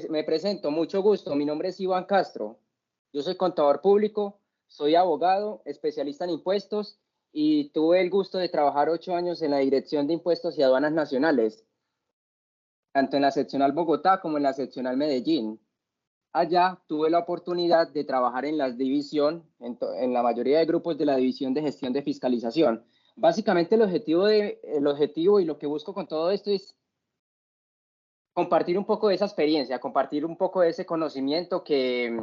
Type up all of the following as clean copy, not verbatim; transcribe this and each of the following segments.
me presento, mucho gusto. Mi nombre es Iván Castro. Yo soy contador público, soy abogado, especialista en impuestos y tuve el gusto de trabajar 8 años en la Dirección de Impuestos y Aduanas Nacionales, tanto en la seccional Bogotá como en la seccional Medellín. Allá tuve la oportunidad de trabajar en la división, en la mayoría de grupos de la División de Gestión de Fiscalización. Básicamente el objetivo y lo que busco con todo esto es compartir un poco de esa experiencia, compartir un poco de ese conocimiento que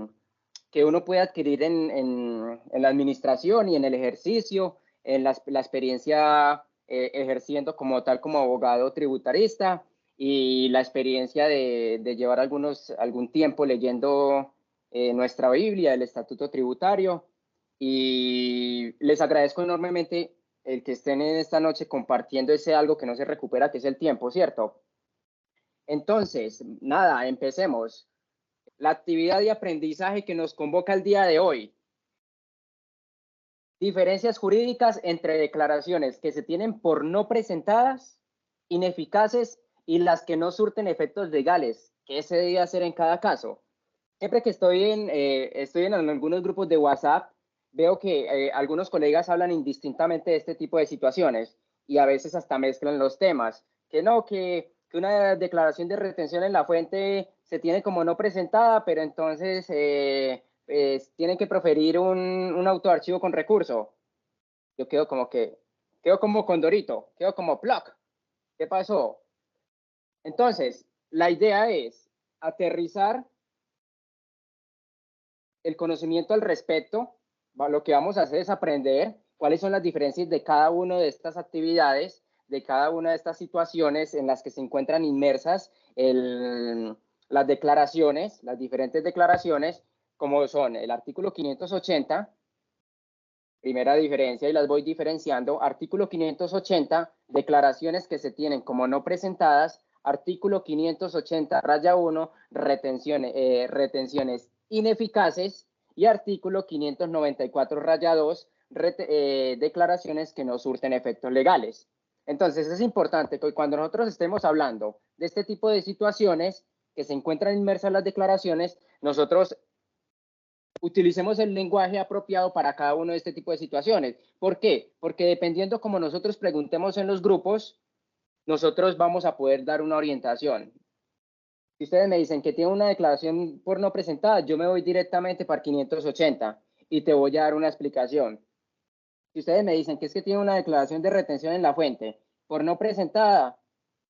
uno puede adquirir en la administración y en el ejercicio, en la experiencia ejerciendo como tal como abogado tributarista y la experiencia de llevar algún tiempo leyendo nuestra Biblia, el Estatuto Tributario. Y les agradezco enormemente el que estén en esta noche compartiendo ese algo que no se recupera, que es el tiempo, ¿cierto? Entonces, nada, empecemos. La actividad de aprendizaje que nos convoca el día de hoy. Diferencias jurídicas entre declaraciones que se tienen por no presentadas, ineficaces y las que no surten efectos legales. ¿Qué se debe hacer en cada caso? Siempre que estoy en algunos grupos de WhatsApp, veo que algunos colegas hablan indistintamente de este tipo de situaciones y a veces hasta mezclan los temas. Que no, que una declaración de retención en la fuente se tiene como no presentada, pero entonces tienen que proferir un autoarchivo con recurso. Yo quedo como Condorito, quedo como Pluck. ¿Qué pasó? Entonces, la idea es aterrizar el conocimiento al respecto. Lo que vamos a hacer es aprender cuáles son las diferencias de cada una de estas actividades, de cada una de estas situaciones en las que se encuentran inmersas las declaraciones, las diferentes declaraciones, como son el artículo 580, primera diferencia, y las voy diferenciando. Artículo 580, declaraciones que se tienen como no presentadas. Artículo 580, raya 1, retenciones ineficaces. Y artículo 594, raya 2, declaraciones que no surten efectos legales. Entonces, es importante que cuando nosotros estemos hablando de este tipo de situaciones que se encuentran inmersas en las declaraciones, nosotros utilicemos el lenguaje apropiado para cada uno de este tipo de situaciones. ¿Por qué? Porque dependiendo como nosotros preguntemos en los grupos, nosotros vamos a poder dar una orientación. Si ustedes me dicen que tiene una declaración por no presentada, yo me voy directamente para 580 y te voy a dar una explicación. Si ustedes me dicen que es que tiene una declaración de retención en la fuente por no presentada,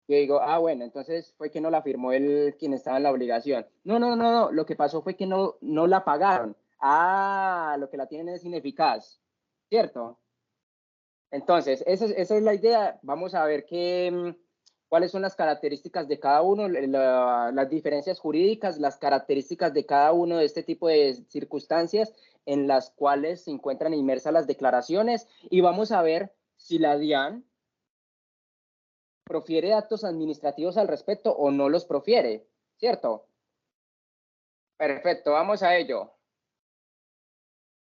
yo digo, ah, bueno, entonces fue que no la firmó quien estaba en la obligación. No, lo que pasó fue que no la pagaron. Ah, lo que la tienen es ineficaz, ¿cierto? Entonces, esa es la idea. Vamos a ver cuáles son las características de cada uno, las diferencias jurídicas, las características de cada uno de este tipo de circunstancias en las cuales se encuentran inmersas las declaraciones y vamos a ver si la DIAN profiere actos administrativos al respecto o no los profiere, ¿cierto? Perfecto, vamos a ello.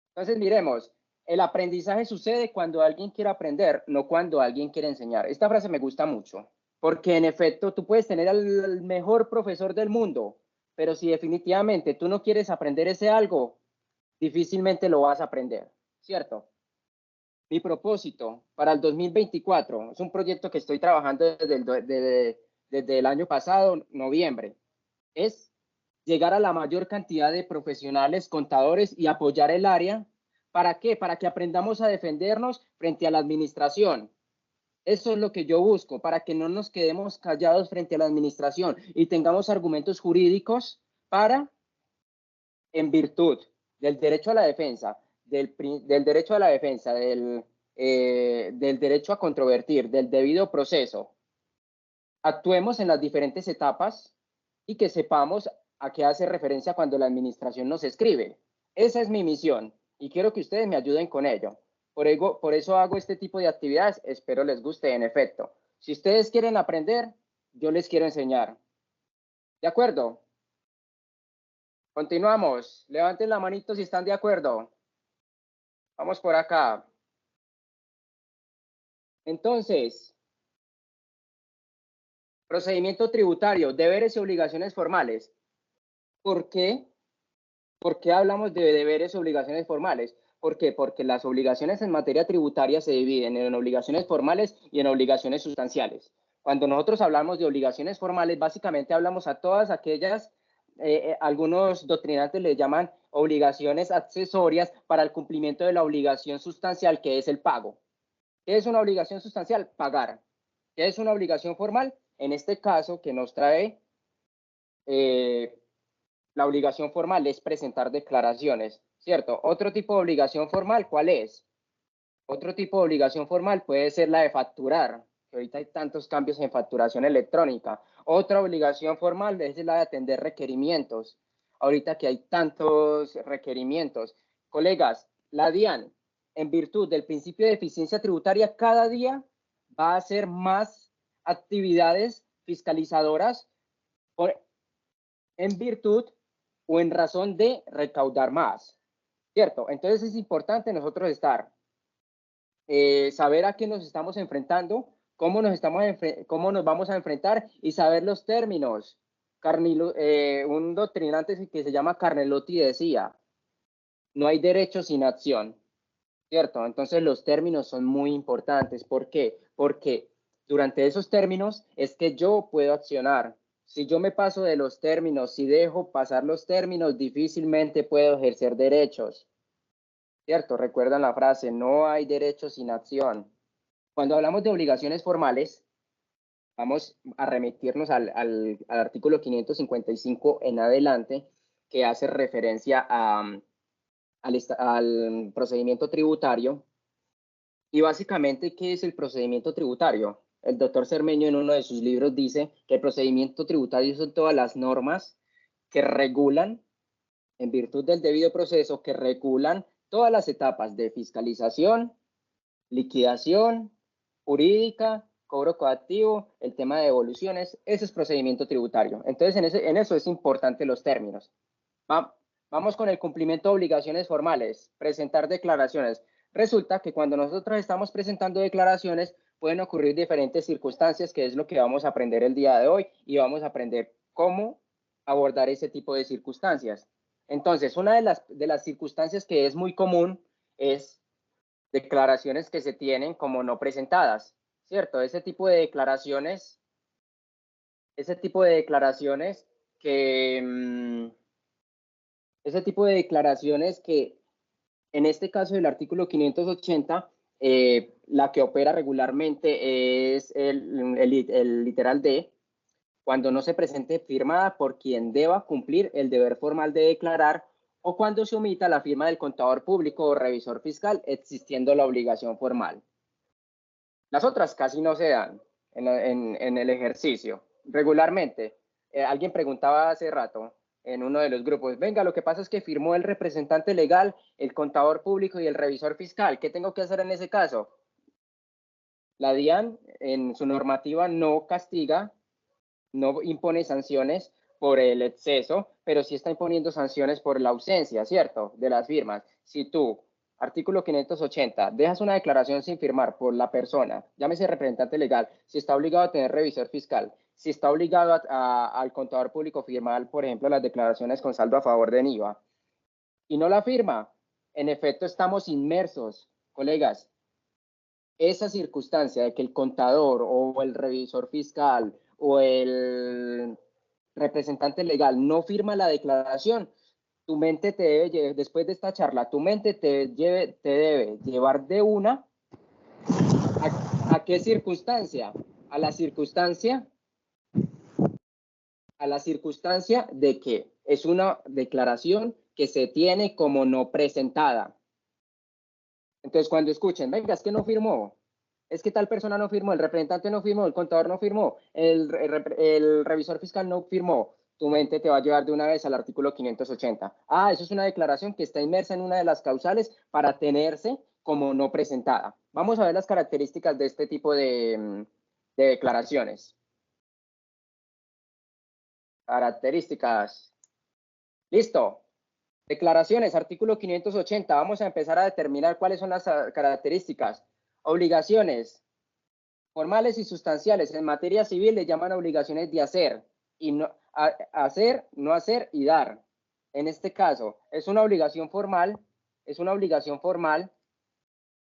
Entonces, miremos, el aprendizaje sucede cuando alguien quiere aprender, no cuando alguien quiere enseñar. Esta frase me gusta mucho, porque en efecto tú puedes tener al mejor profesor del mundo, pero si definitivamente tú no quieres aprender ese algo, difícilmente lo vas a aprender, ¿cierto? Mi propósito para el 2024 es un proyecto que estoy trabajando desde el año pasado, noviembre. Es llegar a la mayor cantidad de profesionales, contadores y apoyar el área. ¿Para qué? Para que aprendamos a defendernos frente a la administración. Eso es lo que yo busco, para que no nos quedemos callados frente a la administración y tengamos argumentos jurídicos para, en virtud del derecho a la defensa, del derecho a la defensa, del derecho a controvertir, del debido proceso, actuemos en las diferentes etapas y que sepamos a qué hace referencia cuando la administración nos escribe. Esa es mi misión y quiero que ustedes me ayuden con ello. Por eso hago este tipo de actividades, espero les guste en efecto. Si ustedes quieren aprender, yo les quiero enseñar. ¿De acuerdo? Continuamos. Levanten la manito si están de acuerdo. Vamos por acá. Entonces, procedimiento tributario, deberes y obligaciones formales. ¿Por qué? ¿Por qué hablamos de deberes y obligaciones formales? ¿Por qué? Porque las obligaciones en materia tributaria se dividen en obligaciones formales y en obligaciones sustanciales. Cuando nosotros hablamos de obligaciones formales, básicamente hablamos a todas aquellas, algunos doctrinantes le llaman obligaciones accesorias para el cumplimiento de la obligación sustancial, que es el pago. ¿Qué es una obligación sustancial? Pagar. ¿Qué es una obligación formal? En este caso, que nos trae la obligación formal es presentar declaraciones, ¿cierto? Otro tipo de obligación formal, ¿cuál es? Otro tipo de obligación formal puede ser la de facturar, que ahorita hay tantos cambios en facturación electrónica. Otra obligación formal es la de atender requerimientos. Ahorita que hay tantos requerimientos. Colegas, la DIAN, en virtud del principio de eficiencia tributaria, cada día va a hacer más actividades fiscalizadoras en virtud o en razón de recaudar más, ¿cierto? Entonces es importante nosotros saber a qué nos estamos enfrentando, cómo nos vamos a enfrentar y saber los términos. Un doctrinante que se llama Carnelotti decía, no hay derecho sin acción, ¿cierto? Entonces los términos son muy importantes. ¿Por qué? Porque durante esos términos es que yo puedo accionar. Si yo me paso de los términos, si dejo pasar los términos, difícilmente puedo ejercer derechos. ¿Cierto? Recuerdan la frase, no hay derecho sin acción. Cuando hablamos de obligaciones formales, vamos a remitirnos al artículo 555 en adelante, que hace referencia al procedimiento tributario. Y básicamente, ¿qué es el procedimiento tributario? El doctor Cermeño en uno de sus libros dice que el procedimiento tributario son todas las normas que regulan, en virtud del debido proceso, que regulan todas las etapas de fiscalización, liquidación, jurídica, cobro coactivo, el tema de devoluciones. Ese es procedimiento tributario. Entonces, en eso es importante los términos. Vamos con el cumplimiento de obligaciones formales, presentar declaraciones. Resulta que cuando nosotros estamos presentando declaraciones pueden ocurrir diferentes circunstancias, que es lo que vamos a aprender el día de hoy, y vamos a aprender cómo abordar ese tipo de circunstancias. Entonces, una de las circunstancias que es muy común es declaraciones que se tienen como no presentadas, ¿cierto? Ese tipo de declaraciones que... ese tipo de declaraciones que, en este caso del artículo 580, la que opera regularmente es el literal D, cuando no se presente firmada por quien deba cumplir el deber formal de declarar o cuando se omita la firma del contador público o revisor fiscal, existiendo la obligación formal. Las otras casi no se dan en el ejercicio. Regularmente, alguien preguntaba hace rato en uno de los grupos, venga, lo que pasa es que firmó el representante legal, el contador público y el revisor fiscal. ¿Qué tengo que hacer en ese caso? La DIAN en su normativa no castiga, no impone sanciones por el exceso, pero sí está imponiendo sanciones por la ausencia, ¿cierto?, de las firmas. Si tú, artículo 580, dejas una declaración sin firmar por la persona, llámese representante legal, si está obligado a tener revisor fiscal, si está obligado al contador público firmar, por ejemplo, las declaraciones con saldo a favor de IVA, y no la firma, en efecto estamos inmersos, colegas. Esa circunstancia de que el contador o el revisor fiscal o el representante legal no firma la declaración, tu mente te debe, después de esta charla, tu mente te debe llevar de una ¿a qué circunstancia? A la circunstancia de que es una declaración que se tiene como no presentada. Entonces, cuando escuchen, venga, es que no firmó, es que tal persona no firmó, el representante no firmó, el contador no firmó, el revisor fiscal no firmó, tu mente te va a llevar de una vez al artículo 580. Ah, eso es una declaración que está inmersa en una de las causales para tenerse como no presentada. Vamos a ver las características de este tipo de declaraciones. Características. Listo. Declaraciones, artículo 580. Vamos a empezar a determinar cuáles son las características. Obligaciones formales y sustanciales. En materia civil le llaman obligaciones de hacer. Y no, hacer, no hacer y dar. En este caso, es una obligación formal, es una obligación formal,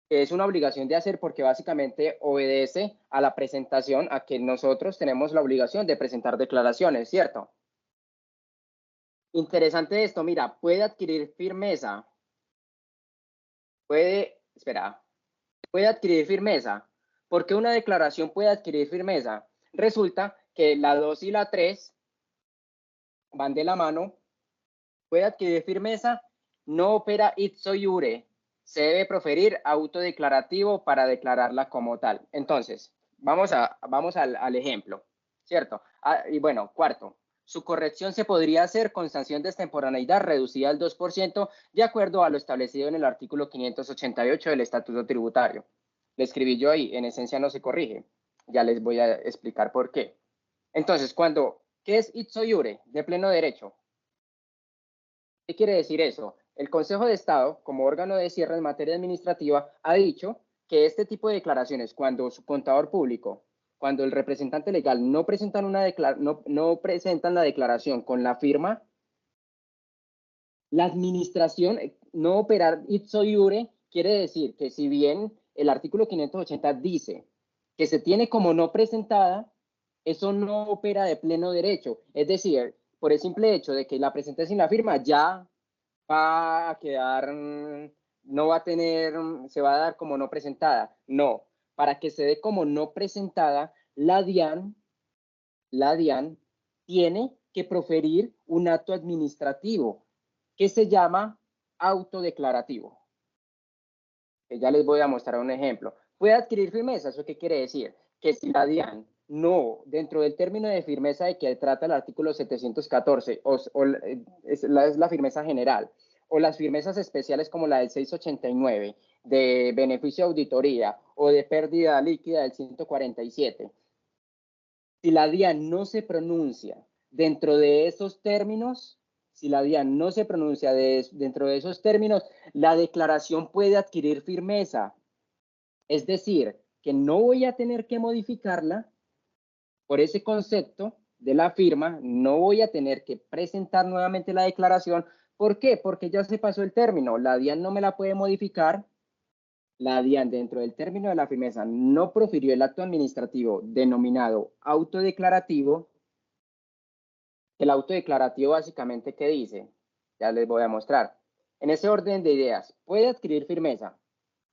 es una obligación de hacer porque básicamente obedece a la presentación, a que nosotros tenemos la obligación de presentar declaraciones, ¿cierto? Interesante esto, mira, puede adquirir firmeza, puede adquirir firmeza. ¿Por qué una declaración puede adquirir firmeza? Resulta que la 2 y la 3 van de la mano. Puede adquirir firmeza, no opera ipso iure. Se debe proferir autodeclarativo para declararla como tal. Entonces, vamos al ejemplo, ¿cierto? Y bueno, cuarto, su corrección se podría hacer con sanción de extemporaneidad reducida al 2% de acuerdo a lo establecido en el artículo 588 del Estatuto Tributario. Le escribí yo ahí, en esencia no se corrige. Ya les voy a explicar por qué. Entonces, ¿qué es ipso iure? De pleno derecho. ¿Qué quiere decir eso? El Consejo de Estado, como órgano de cierre en materia administrativa, ha dicho que este tipo de declaraciones, cuando su contador público, cuando el representante legal no presentan, no presentan la declaración con la firma, la administración no operar ipso iure quiere decir que si bien el artículo 580 dice que se tiene como no presentada, eso no opera de pleno derecho. Es decir, por el simple hecho de que la presente sin la firma, ya va a quedar, no va a tener, se va a dar como no presentada. No, para que se dé como no presentada, la DIAN tiene que proferir un acto administrativo que se llama autodeclarativo. Que ya les voy a mostrar un ejemplo. Puede adquirir firmeza, ¿eso qué quiere decir? Que si la DIAN no, dentro del término de firmeza de que trata el artículo 714, es la firmeza general, o las firmezas especiales como la del 689, de beneficio de auditoría o de pérdida líquida del 147, si la DIAN no se pronuncia dentro de esos términos, si la DIAN no se pronuncia dentro de esos términos, la declaración puede adquirir firmeza. Es decir, que no voy a tener que modificarla por ese concepto de la firma, no voy a tener que presentar nuevamente la declaración. ¿Por qué? Porque ya se pasó el término. La DIAN no me la puede modificar. La DIAN, dentro del término de la firmeza, no profirió el acto administrativo denominado autodeclarativo. El autodeclarativo básicamente, ¿qué dice? Ya les voy a mostrar. En ese orden de ideas, puede adquirir firmeza.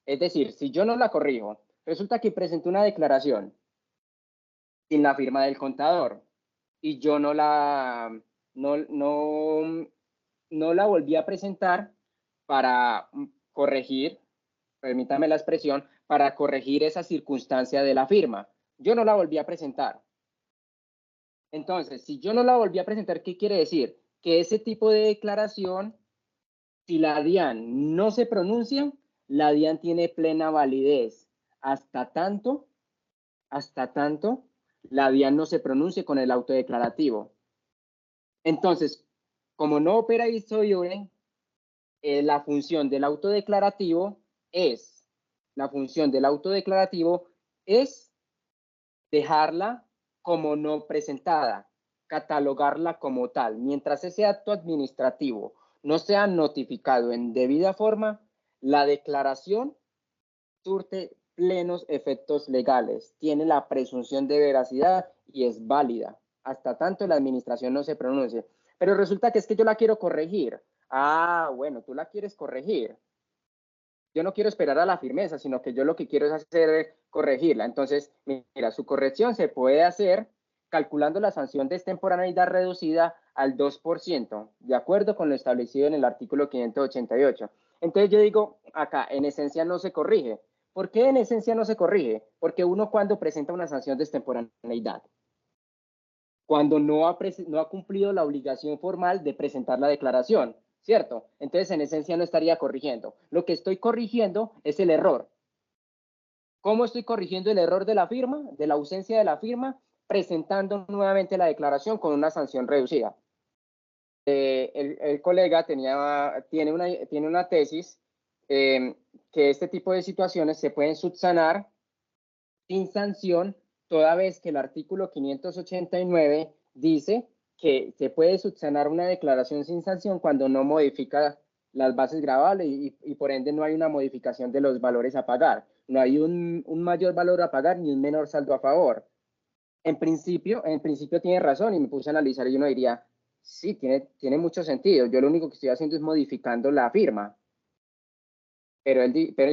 Es decir, si yo no la corrijo, resulta que presenté una declaración sin la firma del contador y yo no la volví a presentar para corregir, permítame la expresión, para corregir esa circunstancia de la firma. Yo no la volví a presentar. Entonces, si yo no la volví a presentar, ¿qué quiere decir? Que ese tipo de declaración, si la DIAN no se pronuncia, la DIAN tiene plena validez. Hasta tanto, la DIAN no se pronuncie con el autodeclarativo. Entonces, como no opera ipso iure, la función del autodeclarativo es dejarla como no presentada, catalogarla como tal. Mientras ese acto administrativo no sea notificado en debida forma, la declaración surte plenos efectos legales, tiene la presunción de veracidad y es válida, hasta tanto la administración no se pronuncie. Pero resulta que es que yo la quiero corregir. Ah, bueno, tú la quieres corregir. Yo no quiero esperar a la firmeza, sino que yo lo que quiero es hacer corregirla. Entonces, mira, su corrección se puede hacer calculando la sanción de extemporaneidad reducida al 2%, de acuerdo con lo establecido en el artículo 588. Entonces yo digo, acá, en esencia no se corrige. ¿Por qué en esencia no se corrige? Porque uno cuando presenta una sanción de extemporaneidad, cuando no ha cumplido la obligación formal de presentar la declaración, ¿cierto? Entonces, en esencia no estaría corrigiendo. Lo que estoy corrigiendo es el error. ¿Cómo estoy corrigiendo el error de la firma, de la ausencia de la firma? Presentando nuevamente la declaración con una sanción reducida. El colega tiene una tesis que este tipo de situaciones se pueden subsanar sin sanción, toda vez que el artículo 589 dice que se puede subsanar una declaración sin sanción cuando no modifica las bases gravables y por ende no hay una modificación de los valores a pagar. No hay un mayor valor a pagar ni un menor saldo a favor. En principio tiene razón y me puse a analizar y uno diría, sí, tiene mucho sentido. Yo lo único que estoy haciendo es modificando la firma, pero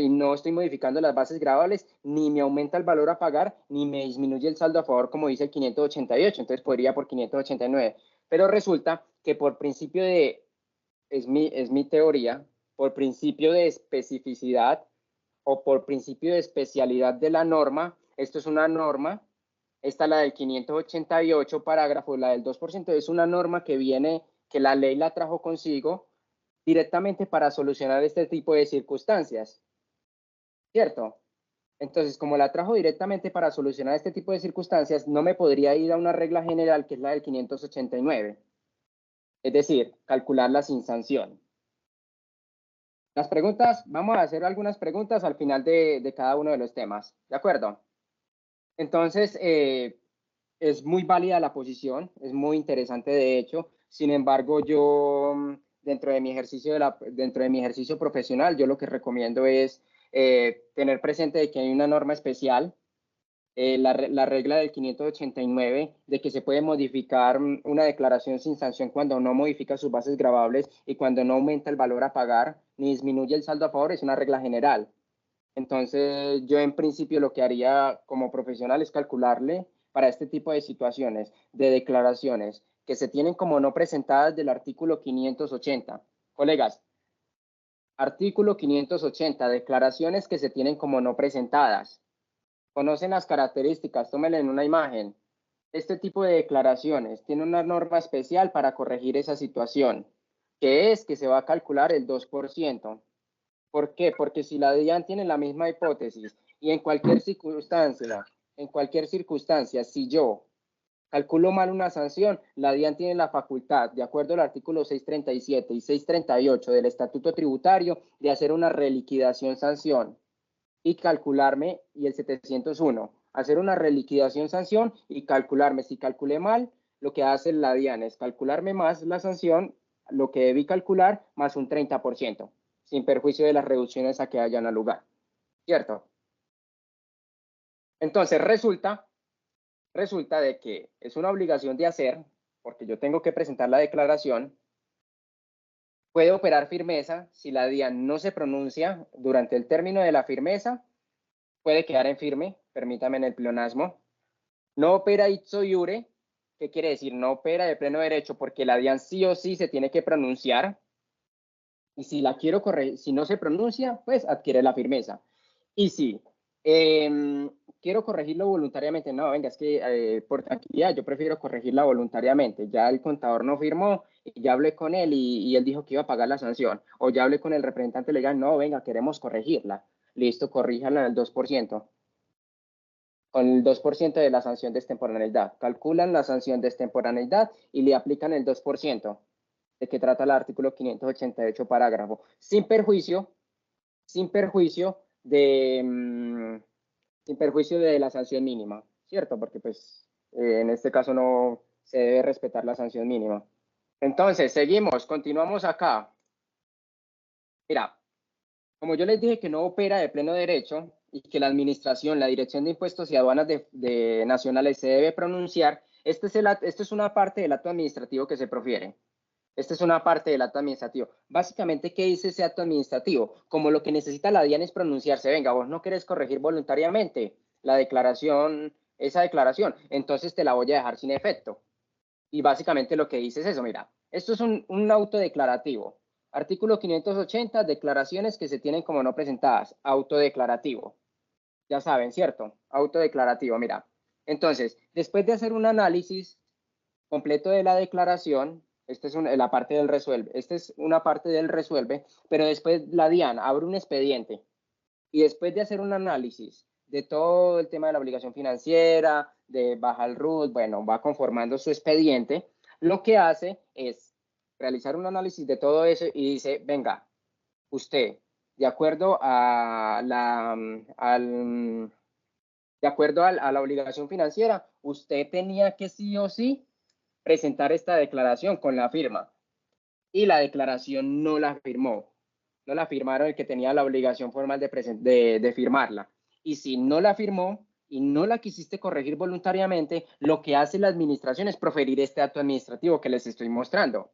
no estoy modificando las bases gravables, ni me aumenta el valor a pagar, ni me disminuye el saldo a favor, como dice el 588, entonces podría por 589. Pero resulta que por principio es mi teoría, por principio de especificidad o por principio de especialidad de la norma, esto es una norma, esta la del 588 parágrafo, la del 2%, es una norma que la ley la trajo consigo directamente para solucionar este tipo de circunstancias, ¿cierto? Entonces, como la trajo directamente para solucionar este tipo de circunstancias, no me podría ir a una regla general que es la del 589, es decir, calcularla sin sanción. Las preguntas, vamos a hacer algunas preguntas al final de cada uno de los temas, ¿de acuerdo? Entonces, es muy válida la posición, es muy interesante de hecho. Sin embargo, yo dentro de mi ejercicio profesional, yo lo que recomiendo es tener presente de que hay una norma especial, la regla del 589, de que se puede modificar una declaración sin sanción cuando no modifica sus bases gravables y cuando no aumenta el valor a pagar ni disminuye el saldo a favor, es una regla general. Entonces, yo en principio lo que haría como profesional es calcularle para este tipo de situaciones, de declaraciones que se tienen como no presentadas del artículo 580. Colegas, artículo 580, declaraciones que se tienen como no presentadas. Conocen las características, tómenle en una imagen. Este tipo de declaraciones tiene una norma especial para corregir esa situación, que es que se va a calcular el 2%. ¿Por qué? Porque si la DIAN tiene la misma hipótesis y en cualquier circunstancia, si yo calculo mal una sanción, la DIAN tiene la facultad, de acuerdo al artículo 637 y 638 del Estatuto Tributario, de hacer una reliquidación sanción y calcularme, y el 701, hacer una reliquidación sanción y calcularme. Si calculé mal, lo que hace la DIAN es calcularme más la sanción, lo que debí calcular, más un 30%, sin perjuicio de las reducciones a que hayan al lugar. ¿Cierto? Entonces resulta de que es una obligación de hacer, porque yo tengo que presentar la declaración. Puede operar firmeza si la DIAN no se pronuncia durante el término de la firmeza, puede quedar en firme, permítame en el pleonasmo. No opera ipso iure, ¿qué quiere decir? No opera de pleno derecho porque la DIAN sí o sí se tiene que pronunciar. Y si la quiero corregir, si no se pronuncia, pues adquiere la firmeza. Y si quiero corregirlo voluntariamente, no, venga, es que por tranquilidad yo prefiero corregirla voluntariamente. Ya el contador no firmó, y ya hablé con él y él dijo que iba a pagar la sanción. O ya hablé con el representante legal, no, venga, queremos corregirla. Listo, corríjala en el 2%. Con el 2% de la sanción de extemporaneidad. Calculan la sanción de extemporaneidad y le aplican el 2%, de que trata el artículo 588 parágrafo, sin perjuicio sin perjuicio de la sanción mínima, ¿cierto? Porque pues en este caso no se debe respetar la sanción mínima. Entonces, seguimos, continuamos acá. Mira, como yo les dije que no opera de pleno derecho y que la administración, la Dirección de Impuestos y Aduanas de Nacionales se debe pronunciar, este es una parte del acto administrativo que se profiere. Esta es una parte del acto administrativo. Básicamente, ¿qué dice ese acto administrativo? Como lo que necesita la DIAN es pronunciarse. Venga, vos no querés corregir voluntariamente la declaración, esa declaración, entonces te la voy a dejar sin efecto. Y básicamente lo que dice es eso, mira, esto es un auto declarativo. Artículo 580, declaraciones que se tienen como no presentadas. Autodeclarativo. Ya saben, ¿cierto? Autodeclarativo, mira. Entonces, después de hacer un análisis completo de la declaración, esta es la parte del resuelve, esta es una parte del resuelve, pero después la DIAN abre un expediente y después de hacer un análisis de todo el tema de la obligación financiera, de baja el RUT, bueno, va conformando su expediente, lo que hace es realizar un análisis de todo eso y dice, venga, usted, de acuerdo a de acuerdo a la obligación financiera, usted tenía que sí o sí presentar esta declaración con la firma. Y la declaración no la firmó. No la firmaron el que tenía la obligación formal de firmarla. Y si no la firmó y no la quisiste corregir voluntariamente, lo que hace la administración es proferir este acto administrativo que les estoy mostrando.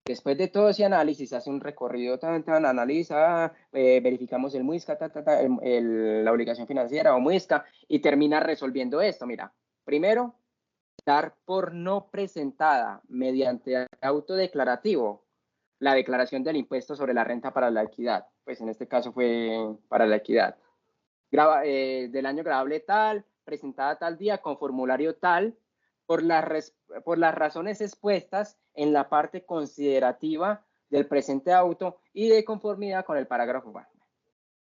Después de todo ese análisis, hace un recorrido, analiza, verificamos el MUISCA, la obligación financiera o MUISCA, y termina resolviendo esto. Mira, primero, dar por no presentada mediante auto declarativo la declaración del impuesto sobre la renta para la equidad. Pues en este caso fue para la equidad. Del año grabable tal, presentada tal día, con formulario tal, por las razones expuestas en la parte considerativa del presente auto y de conformidad con el parágrafo. Bueno,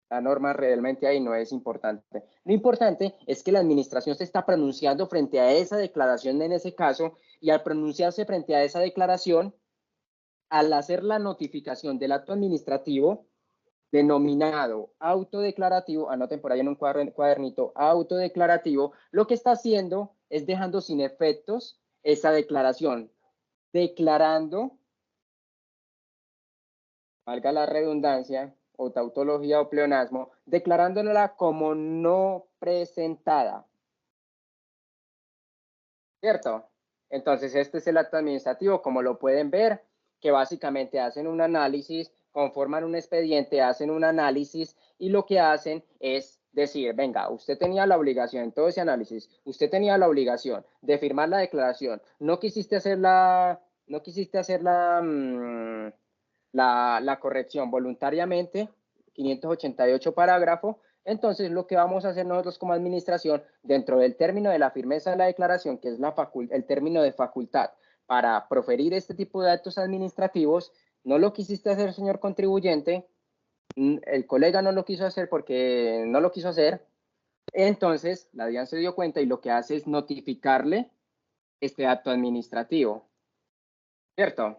la norma realmente ahí no es importante. Lo importante es que la administración se está pronunciando frente a esa declaración en ese caso, y al pronunciarse frente a esa declaración, al hacer la notificación del acto administrativo denominado autodeclarativo, anoten por ahí en un cuadernito, autodeclarativo, lo que está haciendo es dejando sin efectos esa declaración, declarando, valga la redundancia, o tautología o pleonasmo, declarándola como no presentada. ¿Cierto? Entonces, este es el acto administrativo, como lo pueden ver, que básicamente hacen un análisis, conforman un expediente, hacen un análisis y lo que hacen es decir, venga, usted tenía la obligación, en todo ese análisis, usted tenía la obligación de firmar la declaración, no quisiste hacer la corrección voluntariamente, 588 parágrafo. Entonces, lo que vamos a hacer nosotros como administración, dentro del término de la firmeza de la declaración, que es el término de facultad para proferir este tipo de actos administrativos, no lo quisiste hacer, señor contribuyente, el colega no lo quiso hacer porque no lo quiso hacer, entonces la DIAN se dio cuenta y lo que hace es notificarle este acto administrativo, ¿cierto?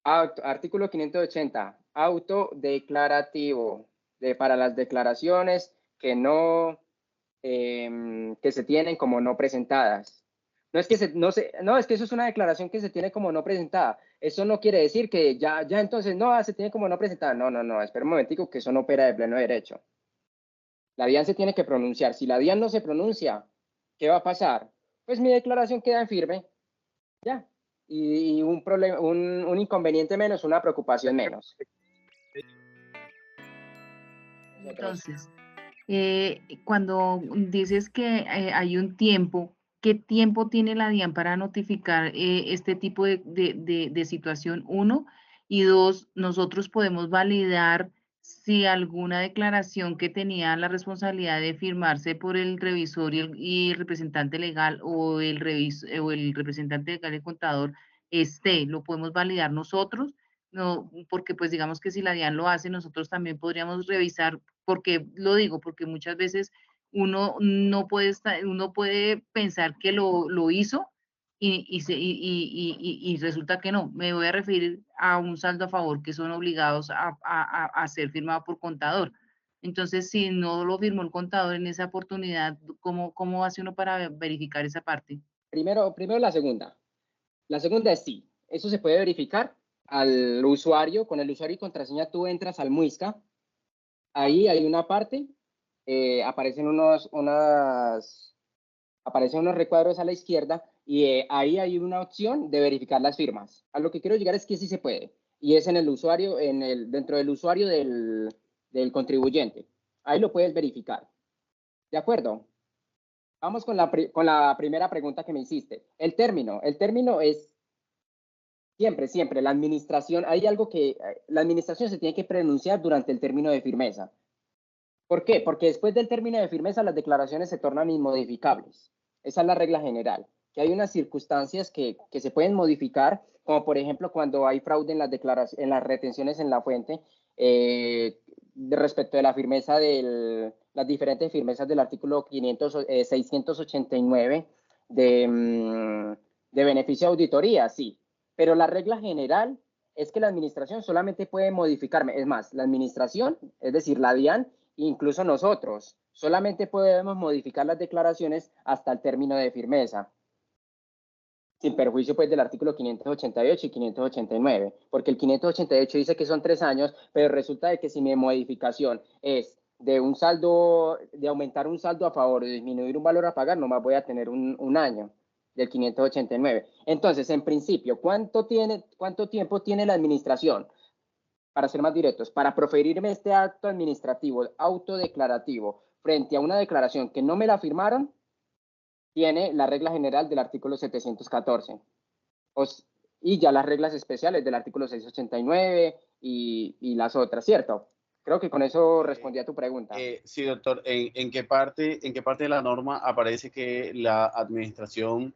Artículo 580, autodeclarativo, para las declaraciones que no, que se tienen como no presentadas. No es que no, es que eso es una declaración que se tiene como no presentada. Eso no quiere decir que ya entonces no, se tiene como no presentada. No, espera un momentico, que eso no opera de pleno derecho. La DIAN se tiene que pronunciar. Si la DIAN no se pronuncia, ¿qué va a pasar? Pues mi declaración queda en firme, ya. Y un problema, un inconveniente menos, una preocupación menos. Entonces, cuando dices que hay un tiempo, ¿qué tiempo tiene la DIAN para notificar este tipo de situación? Uno, y dos, nosotros podemos validar si alguna declaración que tenía la responsabilidad de firmarse por el revisor y el representante legal o o el representante legal y contador lo podemos validar nosotros. No, porque pues digamos que si la DIAN lo hace, nosotros también podríamos revisar. Porque lo digo, porque muchas veces uno no puede uno puede pensar que lo hizo y resulta que no. Me voy a referir a un saldo a favor que son obligados a ser firmado por contador. Entonces, si no lo firmó el contador en esa oportunidad, ¿cómo hace uno para verificar esa parte? Primero la segunda. La segunda es sí. Eso se puede verificar al usuario. Con el usuario y contraseña tú entras al MUISCA. Ahí hay una parte, aparecen unos recuadros a la izquierda y ahí hay una opción de verificar las firmas. A lo que quiero llegar es que sí se puede, y es en el usuario, dentro del usuario del contribuyente. Ahí lo puedes verificar. ¿De acuerdo? Vamos con la primera pregunta que me hiciste. El término es siempre, la administración, hay algo que la administración se tiene que pronunciar durante el término de firmeza. ¿Por qué? Porque después del término de firmeza las declaraciones se tornan inmodificables. Esa es la regla general, que hay unas circunstancias que se pueden modificar, como por ejemplo cuando hay fraude en las retenciones en la fuente, respecto de la firmeza las diferentes firmezas del artículo 689 de beneficio de auditoría, sí. Pero la regla general es que la administración solamente puede modificarme. Es más, la administración, es decir, la DIAN, incluso nosotros, solamente podemos modificar las declaraciones hasta el término de firmeza. sin perjuicio pues del artículo 588 y 589, porque el 588 dice que son 3 años, pero resulta de que si mi modificación es de un saldo, de aumentar un saldo a favor o disminuir un valor a pagar, nomás voy a tener un año del 589. Entonces, en principio, ¿cuánto tiempo tiene la administración? Para ser más directos, para proferirme este acto administrativo autodeclarativo frente a una declaración que no me la firmaron, tiene la regla general del artículo 714 y ya las reglas especiales del artículo 689 y las otras, ¿cierto? Creo que con eso respondí a tu pregunta. Sí, doctor. ¿En qué parte de la norma aparece que la administración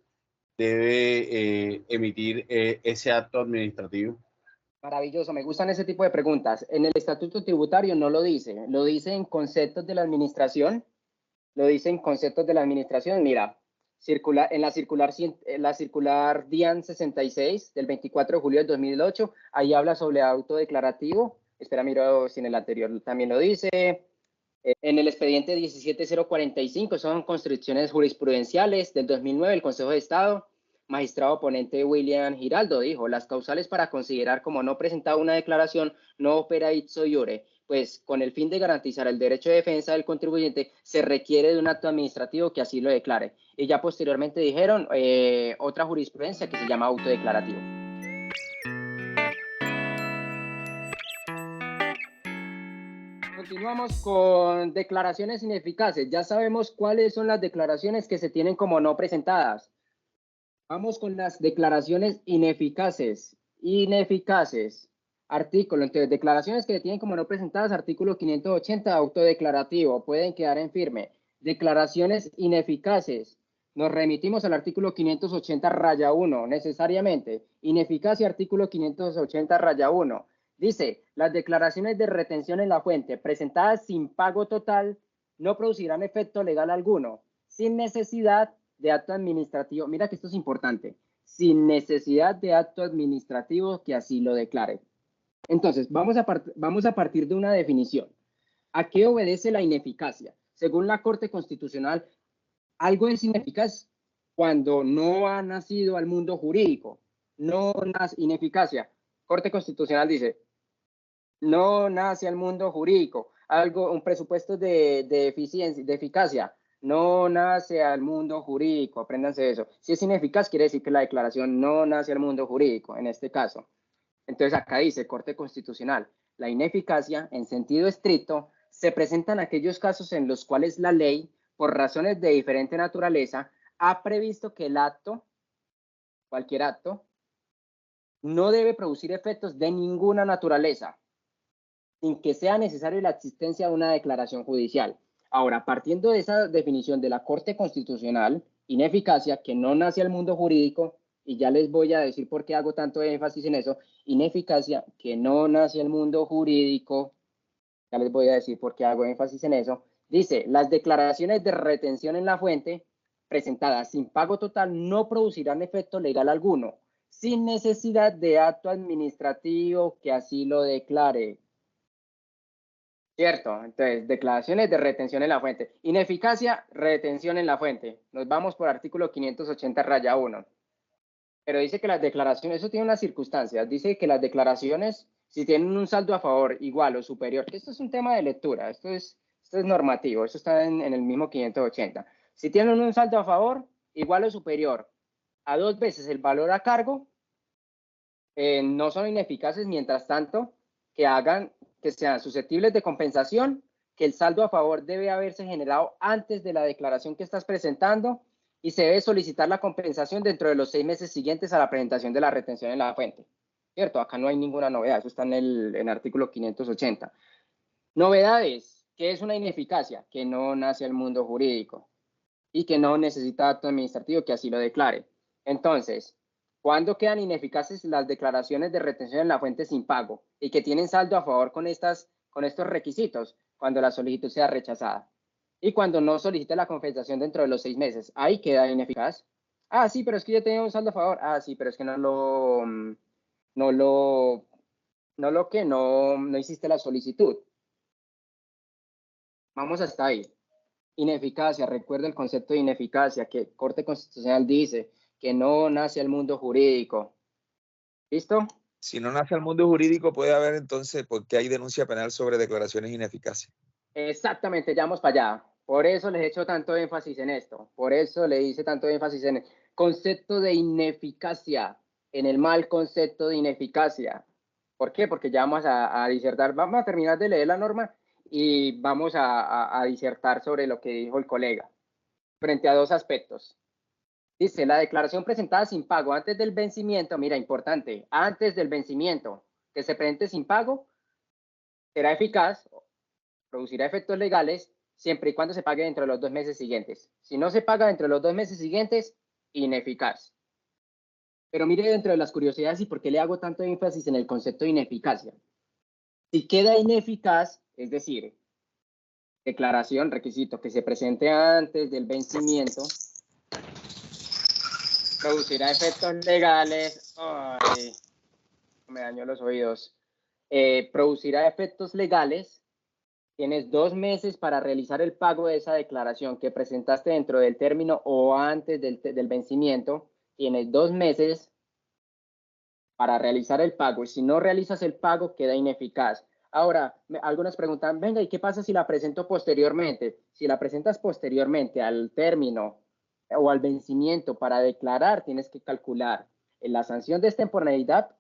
debe emitir ese acto administrativo? Maravilloso, me gustan ese tipo de preguntas. En el estatuto tributario no lo dice, lo dice en conceptos de la administración, Mira, en la circular DIAN 66 del 24 de julio del 2008, ahí habla sobre autodeclarativo. Espera, miro si en el anterior también lo dice. En el expediente 17045 son construcciones jurisprudenciales del 2009, el Consejo de Estado. Magistrado ponente William Giraldo dijo, las causales para considerar como no presentado una declaración no opera ipso iure, pues con el fin de garantizar el derecho de defensa del contribuyente se requiere de un acto administrativo que así lo declare. Y ya posteriormente dijeron otra jurisprudencia que se llama autodeclarativo. Continuamos con declaraciones ineficaces. Ya sabemos cuáles son las declaraciones que se tienen como no presentadas. Vamos con las declaraciones ineficaces. Artículo, entonces, declaraciones que se tienen como no presentadas, artículo 580, autodeclarativo, pueden quedar en firme. Declaraciones ineficaces. Nos remitimos al artículo 580 raya 1, necesariamente. Ineficacia, artículo 580 raya 1. Dice, las declaraciones de retención en la fuente presentadas sin pago total no producirán efecto legal alguno, sin necesidad de acto administrativo. Mira que esto es importante. Sin necesidad de acto administrativo que así lo declare. Entonces, vamos a partir de una definición. ¿A qué obedece la ineficacia? Según la Corte Constitucional, algo es ineficaz cuando no ha nacido al mundo jurídico. No nace ineficacia. Corte Constitucional dice, no nace al mundo jurídico. Un presupuesto de eficiencia, de eficacia, no nace al mundo jurídico. Apréndanse eso. Si es ineficaz, quiere decir que la declaración no nace al mundo jurídico, en este caso. Entonces acá dice Corte Constitucional, la ineficacia en sentido estricto se presenta en aquellos casos en los cuales la ley, por razones de diferente naturaleza, ha previsto que el acto, cualquier acto, no debe producir efectos de ninguna naturaleza, sin que sea necesaria la existencia de una declaración judicial. Ahora, partiendo de esa definición de la Corte Constitucional, ineficacia, que no nace al mundo jurídico, y ya les voy a decir por qué hago tanto énfasis en eso, ineficacia, que no nace al mundo jurídico, ya les voy a decir por qué hago énfasis en eso, dice, las declaraciones de retención en la fuente presentadas sin pago total no producirán efecto legal alguno, sin necesidad de acto administrativo que así lo declare. Cierto, entonces, declaraciones de retención en la fuente. Ineficacia, retención en la fuente. Nos vamos por artículo 580 raya 1. Pero dice que las declaraciones, eso tiene unas circunstancias, dice que las declaraciones, si tienen un saldo a favor igual o superior, que esto es un tema de lectura, esto es normativo, esto está en el mismo 580. Si tienen un saldo a favor igual o superior a 2 veces el valor a cargo, no son ineficaces mientras tanto que sean susceptibles de compensación, que el saldo a favor debe haberse generado antes de la declaración que estás presentando y se debe solicitar la compensación dentro de los 6 meses siguientes a la presentación de la retención en la fuente. ¿Cierto? Acá no hay ninguna novedad, eso está en el artículo 580. Novedades, ¿qué es una ineficacia? Que no nace al mundo jurídico y que no necesita acto administrativo que así lo declare. Entonces, ¿cuándo quedan ineficaces las declaraciones de retención en la fuente sin pago y que tienen saldo a favor con estos requisitos? Cuando la solicitud sea rechazada. Y cuando no solicite la compensación dentro de los 6 meses, ahí queda ineficaz. Ah, sí, pero es que yo tenía un saldo a favor. Ah, sí, pero es que no hiciste la solicitud. Vamos hasta ahí. Ineficacia, recuerda el concepto de ineficacia que Corte Constitucional dice que no nace al mundo jurídico. ¿Listo? Si no nace al mundo jurídico, puede haber entonces, porque hay denuncia penal sobre declaraciones ineficaces. Exactamente, ya vamos para allá. Por eso les he hecho tanto énfasis en esto. Por eso le hice tanto énfasis en el concepto de ineficacia, en el mal concepto de ineficacia. ¿Por qué? Porque ya vamos a disertar, vamos a terminar de leer la norma y vamos a disertar sobre lo que dijo el colega frente a dos aspectos. Dice, la declaración presentada sin pago antes del vencimiento, mira, importante, antes del vencimiento, que se presente sin pago, será eficaz, producirá efectos legales, siempre y cuando se pague dentro de los 2 meses siguientes. Si no se paga dentro de los 2 meses siguientes, ineficaz. Pero mire dentro de las curiosidades y por qué le hago tanto énfasis en el concepto de ineficacia. Si queda ineficaz, es decir, declaración, requisito, que se presente antes del vencimiento, producirá efectos legales. Ay, me dañó los oídos. Producirá efectos legales. Tienes 2 meses para realizar el pago de esa declaración que presentaste dentro del término o antes del vencimiento. Tienes 2 meses para realizar el pago y si no realizas el pago queda ineficaz. Ahora, algunas preguntan, venga, ¿y qué pasa si la presento posteriormente? Si la presentas posteriormente al término o al vencimiento para declarar, tienes que calcular la sanción de extemporaneidad,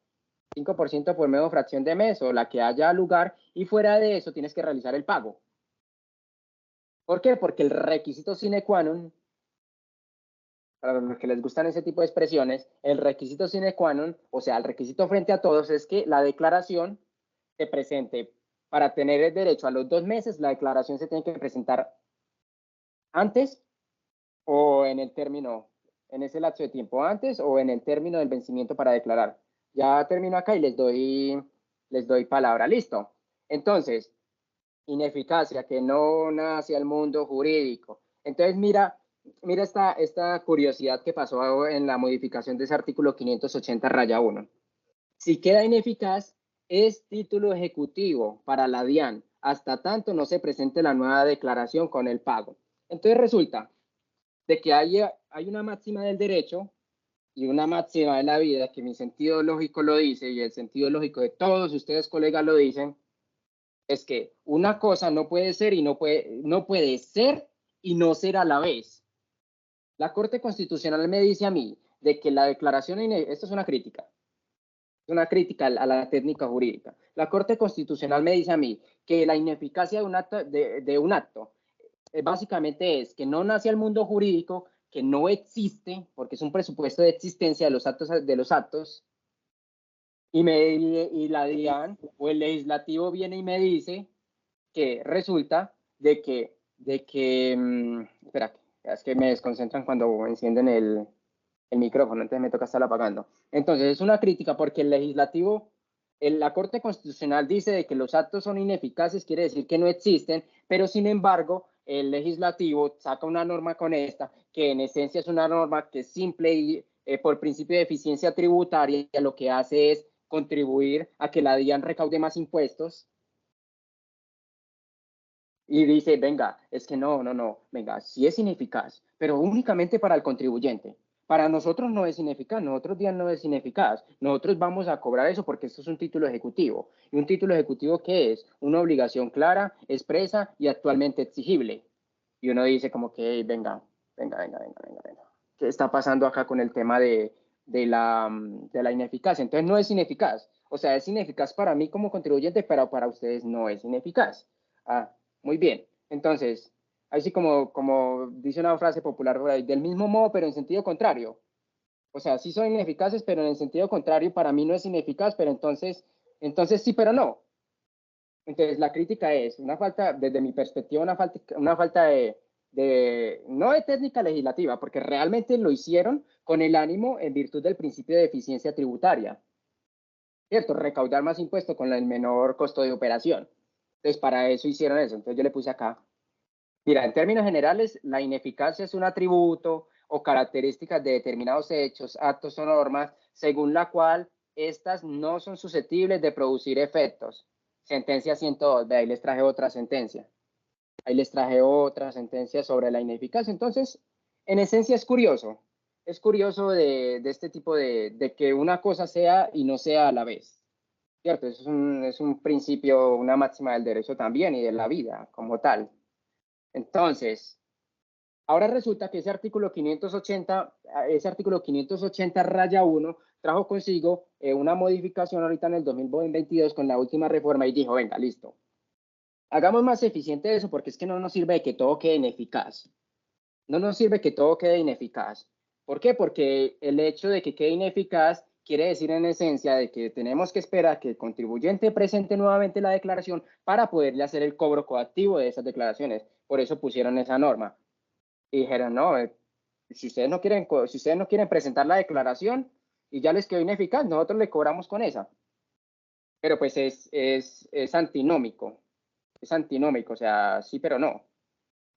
5% por medio de fracción de mes o la que haya lugar, y fuera de eso tienes que realizar el pago. ¿Por qué? Porque el requisito sine qua non, para los que les gustan ese tipo de expresiones, el requisito sine qua non, o sea, el requisito frente a todos es que la declaración se presente. Para tener el derecho a los 2 meses, la declaración se tiene que presentar antes o en el término, en ese lapso de tiempo, antes o en el término del vencimiento para declarar. Ya termino acá y les doy palabra. Listo. Entonces, ineficacia, que no nace al mundo jurídico. Entonces, mira esta curiosidad que pasó en la modificación de ese artículo 580-1. Si queda ineficaz, es título ejecutivo para la DIAN, hasta tanto no se presente la nueva declaración con el pago. Entonces resulta de que hay una máxima del derecho y una máxima de la vida que mi sentido lógico lo dice y el sentido lógico de todos ustedes, colegas, lo dicen, es que una cosa no puede ser y no puede ser y no ser a la vez. La Corte Constitucional me dice a mí de que la declaración, esto es una crítica a la técnica jurídica. La Corte Constitucional me dice a mí que la ineficacia de un acto básicamente es que no nace al mundo jurídico, que no existe, porque es un presupuesto de existencia de los actos, y la DIAN o el legislativo viene y me dice que resulta de que espera, es que me desconcentran cuando encienden el micrófono, entonces me toca estarlo apagando. Entonces es una crítica porque el legislativo, la Corte Constitucional dice de que los actos son ineficaces, quiere decir que no existen, pero sin embargo el legislativo saca una norma con esta, que en esencia es una norma que es simple y por principio de eficiencia tributaria, lo que hace es contribuir a que la DIAN recaude más impuestos. Y dice, venga, es que no, venga, sí es ineficaz, pero únicamente para el contribuyente. Para nosotros no es ineficaz, nosotros DIAN no es ineficaz. Nosotros vamos a cobrar eso porque esto es un título ejecutivo. ¿Y un título ejecutivo qué es? Una obligación clara, expresa y actualmente exigible. Y uno dice como que, venga. ¿Qué está pasando acá con el tema de la ineficacia? Entonces no es ineficaz. O sea, es ineficaz para mí como contribuyente, pero para ustedes no es ineficaz. Ah, muy bien. Entonces, así como dice una frase popular por ahí, del mismo modo, pero en sentido contrario. O sea, sí son ineficaces, pero en el sentido contrario, para mí no es ineficaz, pero entonces sí, pero no. Entonces, la crítica es una falta, desde mi perspectiva, una falta no de técnica legislativa, porque realmente lo hicieron con el ánimo en virtud del principio de eficiencia tributaria. ¿Cierto? Recaudar más impuestos con el menor costo de operación. Entonces, para eso hicieron eso. Entonces, yo le puse acá. Mira, en términos generales, la ineficacia es un atributo o características de determinados hechos, actos o normas, según la cual estas no son susceptibles de producir efectos. Sentencia 102, ahí les traje otra sentencia. Ahí les traje otra sentencia sobre la ineficacia. Entonces, en esencia es curioso, es curioso de este tipo de que una cosa sea y no sea a la vez, ¿cierto? Eso es un principio, una máxima del derecho también y de la vida como tal. Entonces, ahora resulta que ese artículo 580 raya 1 trajo consigo una modificación ahorita en el 2022 con la última reforma y dijo, venga, listo, hagamos más eficiente eso porque es que no nos sirve de que todo quede ineficaz. No nos sirve que todo quede ineficaz. ¿Por qué? Porque el hecho de que quede ineficaz quiere decir en esencia de que tenemos que esperar que el contribuyente presente nuevamente la declaración para poderle hacer el cobro coactivo de esas declaraciones. Por eso pusieron esa norma. Y dijeron, no, si ustedes no quieren presentar la declaración y ya les quedó ineficaz, nosotros le cobramos con esa. Pero pues es antinómico. Es antinómico, o sea, sí, pero no.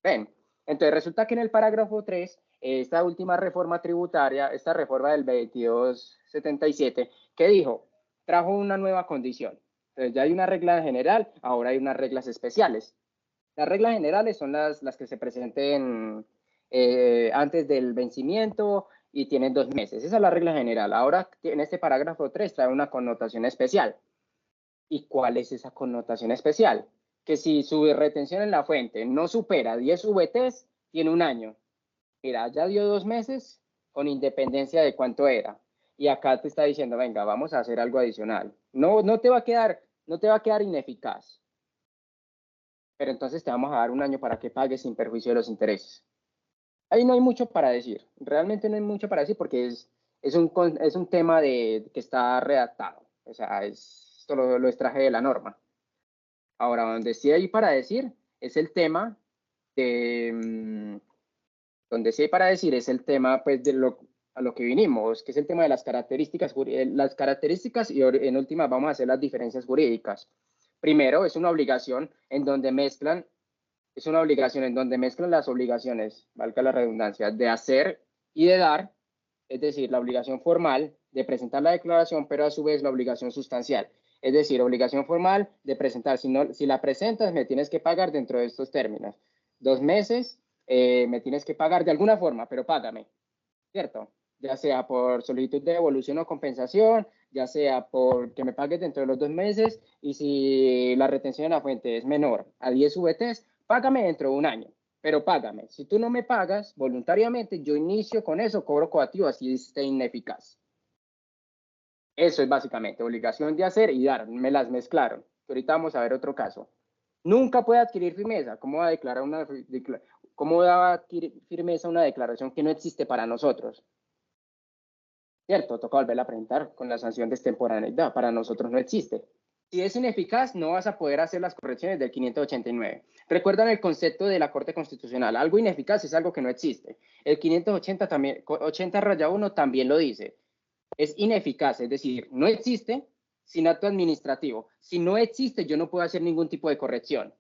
Ven, entonces resulta que en el parágrafo 3, esta última reforma tributaria, esta reforma del 2277, ¿qué dijo? Trajo una nueva condición. Entonces ya hay una regla general, ahora hay unas reglas especiales. Las reglas generales son las que se presenten antes del vencimiento y tienen 2 meses. Esa es la regla general. Ahora en este parágrafo 3 trae una connotación especial. ¿Y cuál es esa connotación especial? Que si su retención en la fuente no supera 10 VTs, tiene 1 año. Mira, ya dio 2 meses con independencia de cuánto era. Y acá te está diciendo, venga, vamos a hacer algo adicional. No te va a quedar ineficaz. Pero entonces te vamos a dar 1 año para que pagues sin perjuicio de los intereses. Ahí no hay mucho para decir. Realmente no hay mucho para decir porque es un tema que está redactado. O sea, esto lo extraje de la norma. Ahora, donde sí hay para decir es el tema de, donde sí hay para decir es el tema pues a lo que vinimos, que es el tema de las características y en última vamos a hacer las diferencias jurídicas. Primero, es una obligación en donde mezclan las obligaciones, valga la redundancia, de hacer y de dar, es decir, la obligación formal de presentar la declaración, pero a su vez la obligación sustancial. Es decir, obligación formal de presentar. Si la presentas, me tienes que pagar dentro de estos términos. 2 meses, me tienes que pagar de alguna forma, pero págame, ¿cierto? Ya sea por solicitud de devolución o compensación, ya sea por que me pagues dentro de los 2 meses, y si la retención en la fuente es menor a 10 VTs, págame dentro de 1 año, pero págame. Si tú no me pagas voluntariamente, yo inicio con eso, cobro coactivo, así esté ineficaz. Eso es básicamente obligación de hacer y dar. Me las mezclaron. Ahorita vamos a ver otro caso. Nunca puede adquirir firmeza. ¿Cómo va a adquirir firmeza una declaración que no existe para nosotros? ¿Cierto? Toca volver a presentar con la sanción de extemporaneidad. Para nosotros no existe. Si es ineficaz, no vas a poder hacer las correcciones del 589. Recuerdan el concepto de la Corte Constitucional. Algo ineficaz es algo que no existe. El 580-1 también lo dice. Es ineficaz, es decir, no existe sin acto administrativo. Si no existe, yo no puedo hacer ningún tipo de corrección.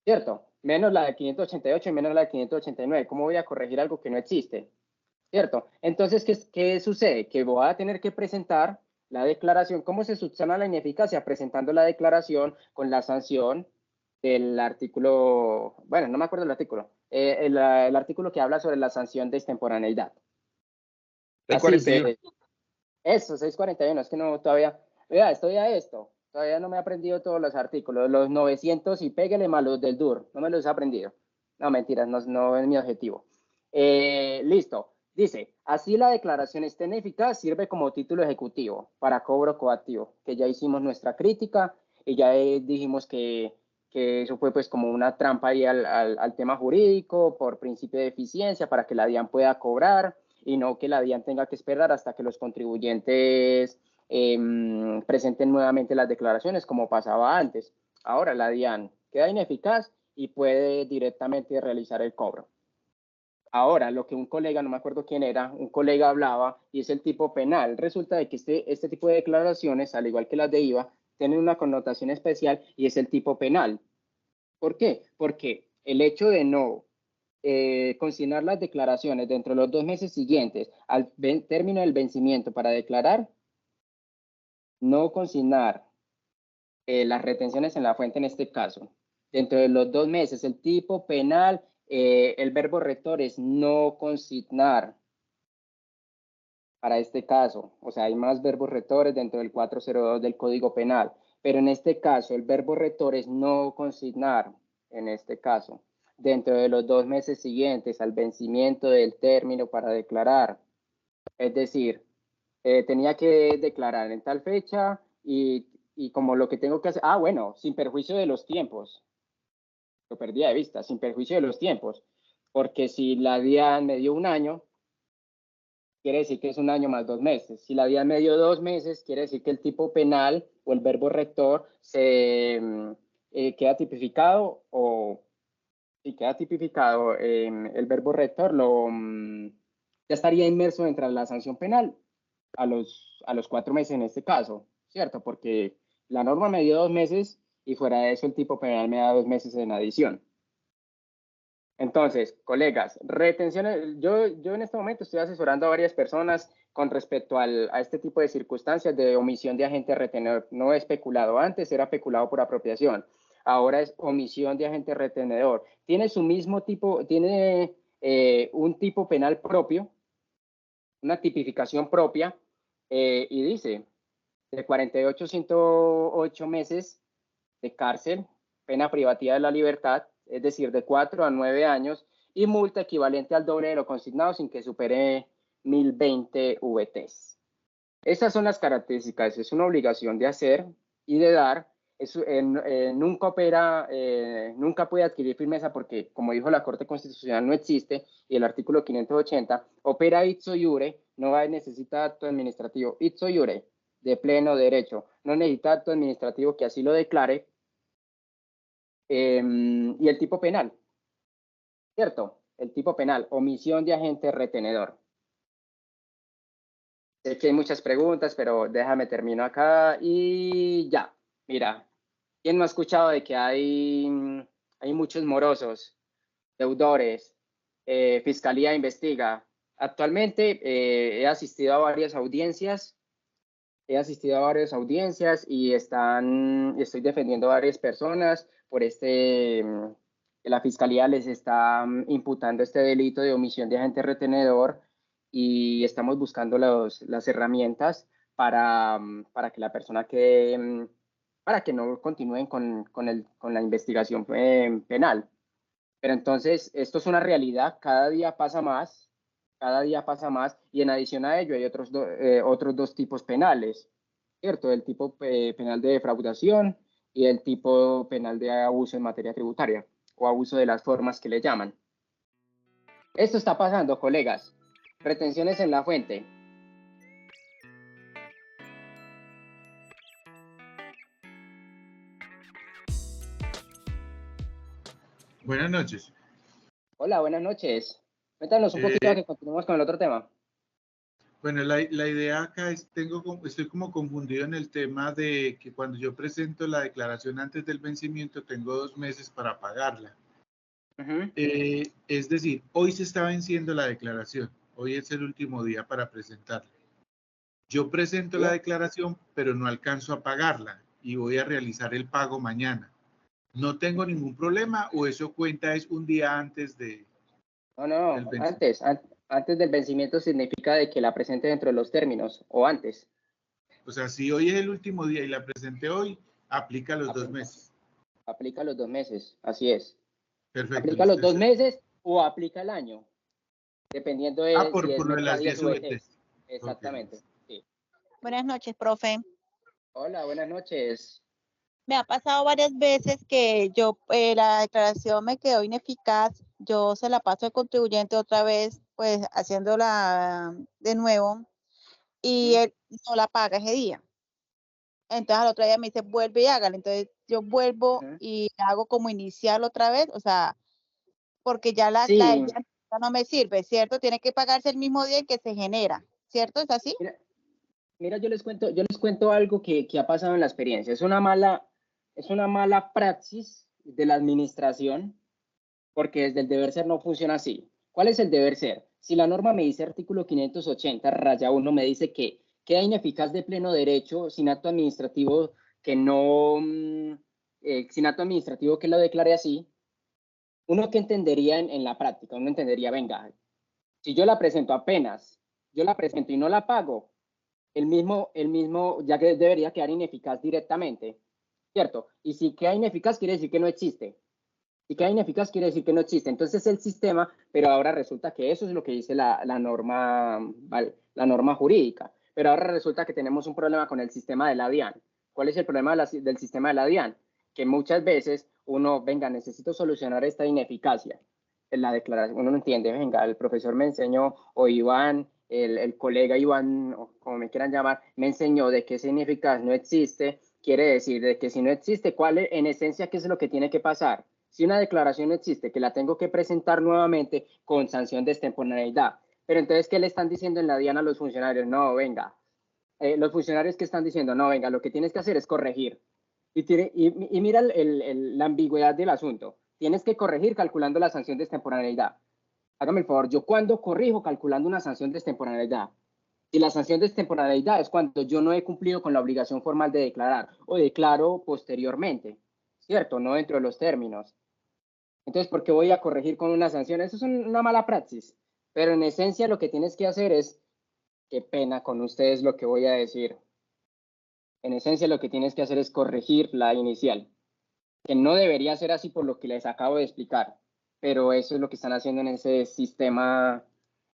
¿Cierto? Menos la de 588 y menos la de 589. ¿Cómo voy a corregir algo que no existe? ¿Cierto? Entonces, ¿qué sucede? Que voy a tener que presentar la declaración. ¿Cómo se subsana la ineficacia? Presentando la declaración con la sanción del artículo, bueno, no me acuerdo el artículo, el artículo que habla sobre la sanción de extemporaneidad. 641. Eso, 641, es que no, todavía, vea, estoy a esto, todavía no me he aprendido todos los artículos, los 900 y pégale más los del DUR, no me los he aprendido. No, mentiras, no es mi objetivo. Listo, dice, así la declaración está ineficaz, sirve como título ejecutivo para cobro coactivo, que ya hicimos nuestra crítica y ya dijimos que eso fue pues como una trampa ahí al tema jurídico por principio de eficiencia para que la DIAN pueda cobrar y no que la DIAN tenga que esperar hasta que los contribuyentes presenten nuevamente las declaraciones como pasaba antes. Ahora la DIAN queda ineficaz y puede directamente realizar el cobro. Ahora, lo que un colega, no me acuerdo quién era, un colega hablaba y es el tipo penal. Resulta de que este tipo de declaraciones, al igual que las de IVA, tienen una connotación especial y es el tipo penal. ¿Por qué? Porque el hecho de no consignar las declaraciones dentro de los 2 meses siguientes al término del vencimiento para declarar, no consignar las retenciones en la fuente en este caso, dentro de los 2 meses, el tipo penal, el verbo rector es no consignar para este caso. O sea, hay más verbos retores dentro del 402 del Código Penal, pero en este caso el verbo retor es no consignar, en este caso, dentro de los 2 meses siguientes al vencimiento del término para declarar. Es decir, tenía que declarar en tal fecha y como lo que tengo que hacer, bueno, sin perjuicio de los tiempos, lo perdí de vista, sin perjuicio de los tiempos, porque si la DIAN me dio un año, quiere decir que es un año más 2 meses. Si la DIAN me dio 2 meses, quiere decir que el tipo penal o el verbo rector se queda tipificado o si queda tipificado el verbo rector, ya estaría inmerso dentro de la sanción penal a los 4 meses en este caso, ¿cierto? Porque la norma me dio 2 meses y fuera de eso el tipo penal me da 2 meses en adición. Entonces, colegas, retenciones, yo en este momento estoy asesorando a varias personas con respecto a este tipo de circunstancias de omisión de agente retenedor. No he especulado antes, era peculado por apropiación. Ahora es omisión de agente retenedor. Tiene su mismo tipo, tiene un tipo penal propio, una tipificación propia, y dice de 48 a 108 meses de cárcel, pena privativa de la libertad, es decir, de 4 a 9 años, y multa equivalente al doble de lo consignado sin que supere 1020 VTs. Esas son las características, es una obligación de hacer y de dar. Nunca opera, nunca puede adquirir firmeza porque, como dijo la Corte Constitucional, no existe, y el artículo 580 opera ipso iure, no necesita acto administrativo, ipso iure, de pleno derecho, no necesita acto administrativo que así lo declare, y el tipo penal, ¿cierto? El tipo penal, omisión de agente retenedor. Sé que hay muchas preguntas, pero déjame termino acá y ya. Mira, ¿quién no ha escuchado de que hay muchos morosos, deudores, fiscalía investiga? Actualmente he asistido a varias audiencias. Y estoy defendiendo a varias personas por la fiscalía les está imputando este delito de omisión de agente retenedor y estamos buscando las herramientas para que la persona para que no continúen con la investigación penal. Pero entonces, esto es una realidad, cada día pasa más, y en adición a ello hay otros 2 tipos penales, ¿cierto? El tipo penal de defraudación y el tipo penal de abuso en materia tributaria o abuso de las formas que le llaman. Esto está pasando, colegas. Retenciones en la fuente. Buenas noches. Hola, buenas noches. Cuéntanos un poquito a que continuemos con el otro tema. Bueno, la idea acá es, estoy como confundido en el tema de que cuando yo presento la declaración antes del vencimiento tengo 2 meses para pagarla. Es decir, hoy se está venciendo la declaración, hoy es el último día para presentarla. Yo presento la declaración, pero no alcanzo a pagarla y voy a realizar el pago mañana. ¿No tengo ningún problema o eso cuenta es un día antes de? No, antes del vencimiento significa de que la presente dentro de los términos o antes. O sea, si hoy es el último día y la presenté hoy, aplica los 2 meses. Aplica los 2 meses, así es. Perfecto. Aplica los 2 meses o aplica el año, dependiendo de por si es lo de las 10 VTs. Exactamente. Okay. Sí. Buenas noches, profe. Hola, buenas noches. Me ha pasado varias veces que yo la declaración me quedó ineficaz, yo se la paso al contribuyente otra vez, pues haciéndola de nuevo, y él no la paga ese día. Entonces al otro día me dice, vuelve y hágala. Entonces yo vuelvo y hago como iniciarlo otra vez, o sea, porque ya la no me sirve, ¿cierto? Tiene que pagarse el mismo día en que se genera, ¿cierto? ¿Es así? Mira, yo les cuento algo que ha pasado en la experiencia. Es una mala praxis de la administración, porque desde el deber ser no funciona así. ¿Cuál es el deber ser? Si la norma me dice artículo 580-1, me dice que queda ineficaz de pleno derecho sin acto administrativo que lo declare así, uno que entendería en la práctica, uno entendería, venga, si yo la presento apenas yo la presento y no la pago, el mismo, ya que debería quedar ineficaz directamente, ¿cierto? Y si queda ineficaz quiere decir que no existe. Si queda ineficaz quiere decir que no existe. Entonces el sistema, pero ahora resulta que eso es lo que dice la norma, ¿vale? La norma jurídica. Pero ahora resulta que tenemos un problema con el sistema de la DIAN. ¿Cuál es el problema del sistema de la DIAN? Que muchas veces uno, venga, necesito solucionar esta ineficacia. En la declaración, uno no entiende, venga, el profesor me enseñó, o Iván, el colega Iván, o como me quieran llamar, me enseñó de que esa ineficaz no existe. Quiere decir de que si no existe, en esencia, ¿qué es lo que tiene que pasar? Si una declaración no existe, que la tengo que presentar nuevamente con sanción de extemporaneidad. Pero entonces, ¿qué le están diciendo en la DIAN a los funcionarios? No, venga. Los funcionarios que están diciendo, no, venga, lo que tienes que hacer es corregir. Y mira la ambigüedad del asunto. Tienes que corregir calculando la sanción de extemporaneidad. Hágame el favor, yo cuando corrijo calculando una sanción de extemporaneidad. Y la sanción de extemporaneidad es cuando yo no he cumplido con la obligación formal de declarar o declaro posteriormente, ¿cierto? No dentro de los términos. Entonces, ¿por qué voy a corregir con una sanción? Eso es una mala praxis. Pero en esencia lo que tienes que hacer es, qué pena con ustedes lo que voy a decir. En esencia lo que tienes que hacer es corregir la inicial, que no debería ser así por lo que les acabo de explicar. Pero eso es lo que están haciendo en ese sistema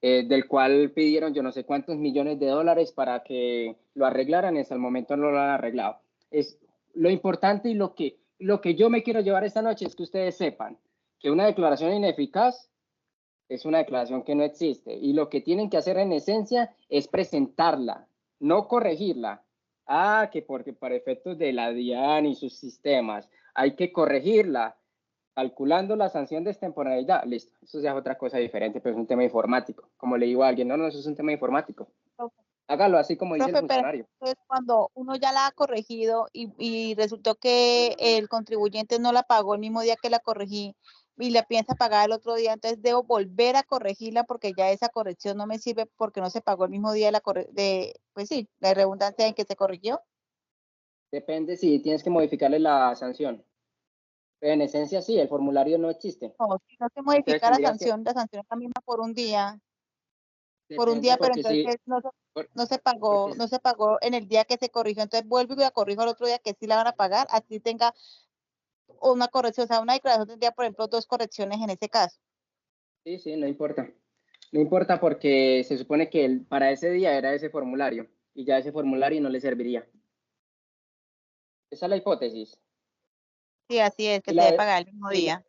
del cual pidieron yo no sé cuántos millones de dólares para que lo arreglaran. Hasta el momento no lo han arreglado. Es lo importante y lo que yo me quiero llevar esta noche es que ustedes sepan que una declaración ineficaz es una declaración que no existe y lo que tienen que hacer en esencia es presentarla, no corregirla. Ah, que porque para efectos de la DIAN y sus sistemas hay que corregirla calculando la sanción de extemporaneidad. Listo, eso ya es otra cosa diferente, pero es un tema informático. Como le digo a alguien, no, eso es un tema informático. Hágalo así como dice el funcionario. Pero entonces cuando uno ya la ha corregido y resultó que el contribuyente no la pagó el mismo día que la corregí y la piensa pagar el otro día, entonces debo volver a corregirla porque ya esa corrección no me sirve porque no se pagó el mismo día pues sí, la redundancia en que se corrigió. Depende si tienes que modificarle la sanción. Pero en esencia sí, el formulario no existe. No, si no se modifica la sanción es la misma por un día. Por un día, pero entonces sí, no se pagó en el día que se corrigió, entonces vuelvo y la corrijo al otro día que sí la van a pagar, así tenga una corrección, o sea, una declaración tendría, por ejemplo, 2 correcciones en ese caso. Sí, no importa. No importa porque se supone que para ese día era ese formulario y ya ese formulario no le serviría. Esa es la hipótesis. Sí, así es, que se debe pagar el mismo día.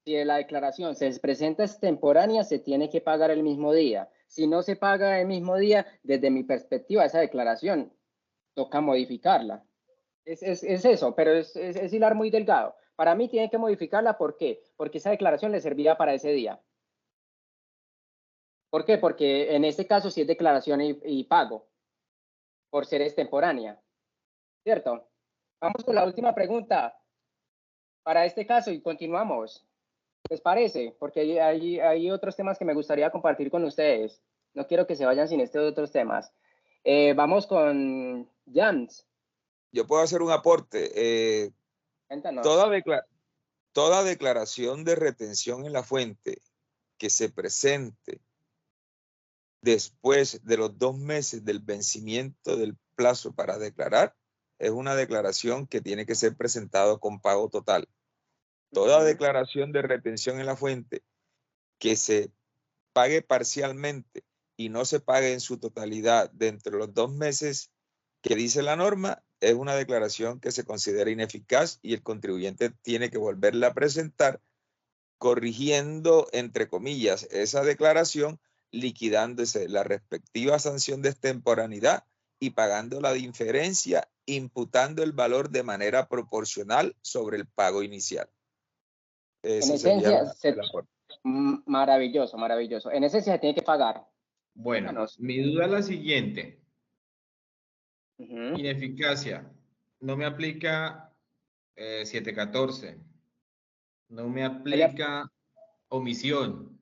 Si la declaración se presenta extemporánea, se tiene que pagar el mismo día. Si no se paga el mismo día, desde mi perspectiva, esa declaración toca modificarla. Es eso, pero es hilar muy delgado. Para mí tiene que modificarla, ¿por qué? Porque esa declaración le servía para ese día. ¿Por qué? Porque en este caso sí es declaración y pago, por ser extemporánea, ¿cierto? Vamos con la última pregunta para este caso y continuamos. ¿Les parece? Porque hay otros temas que me gustaría compartir con ustedes. No quiero que se vayan sin estos otros temas. Vamos con Jans. Yo puedo hacer un aporte. Cuéntanos. Toda declaración de retención en la fuente que se presente después de los 2 meses del vencimiento del plazo para declarar es una declaración que tiene que ser presentada con pago total. Toda declaración de retención en la fuente que se pague parcialmente y no se pague en su totalidad dentro de los 2 meses que dice la norma es una declaración que se considera ineficaz y el contribuyente tiene que volverla a presentar corrigiendo, entre comillas, esa declaración, liquidándose la respectiva sanción de extemporaneidad y pagando la diferencia, imputando el valor de manera proporcional sobre el pago inicial. En esencia, maravilloso, maravilloso. En esencia se tiene que pagar. Bueno, Cuéntanos. mi duda es la siguiente. Ineficacia. No me aplica 714. No me aplica omisión.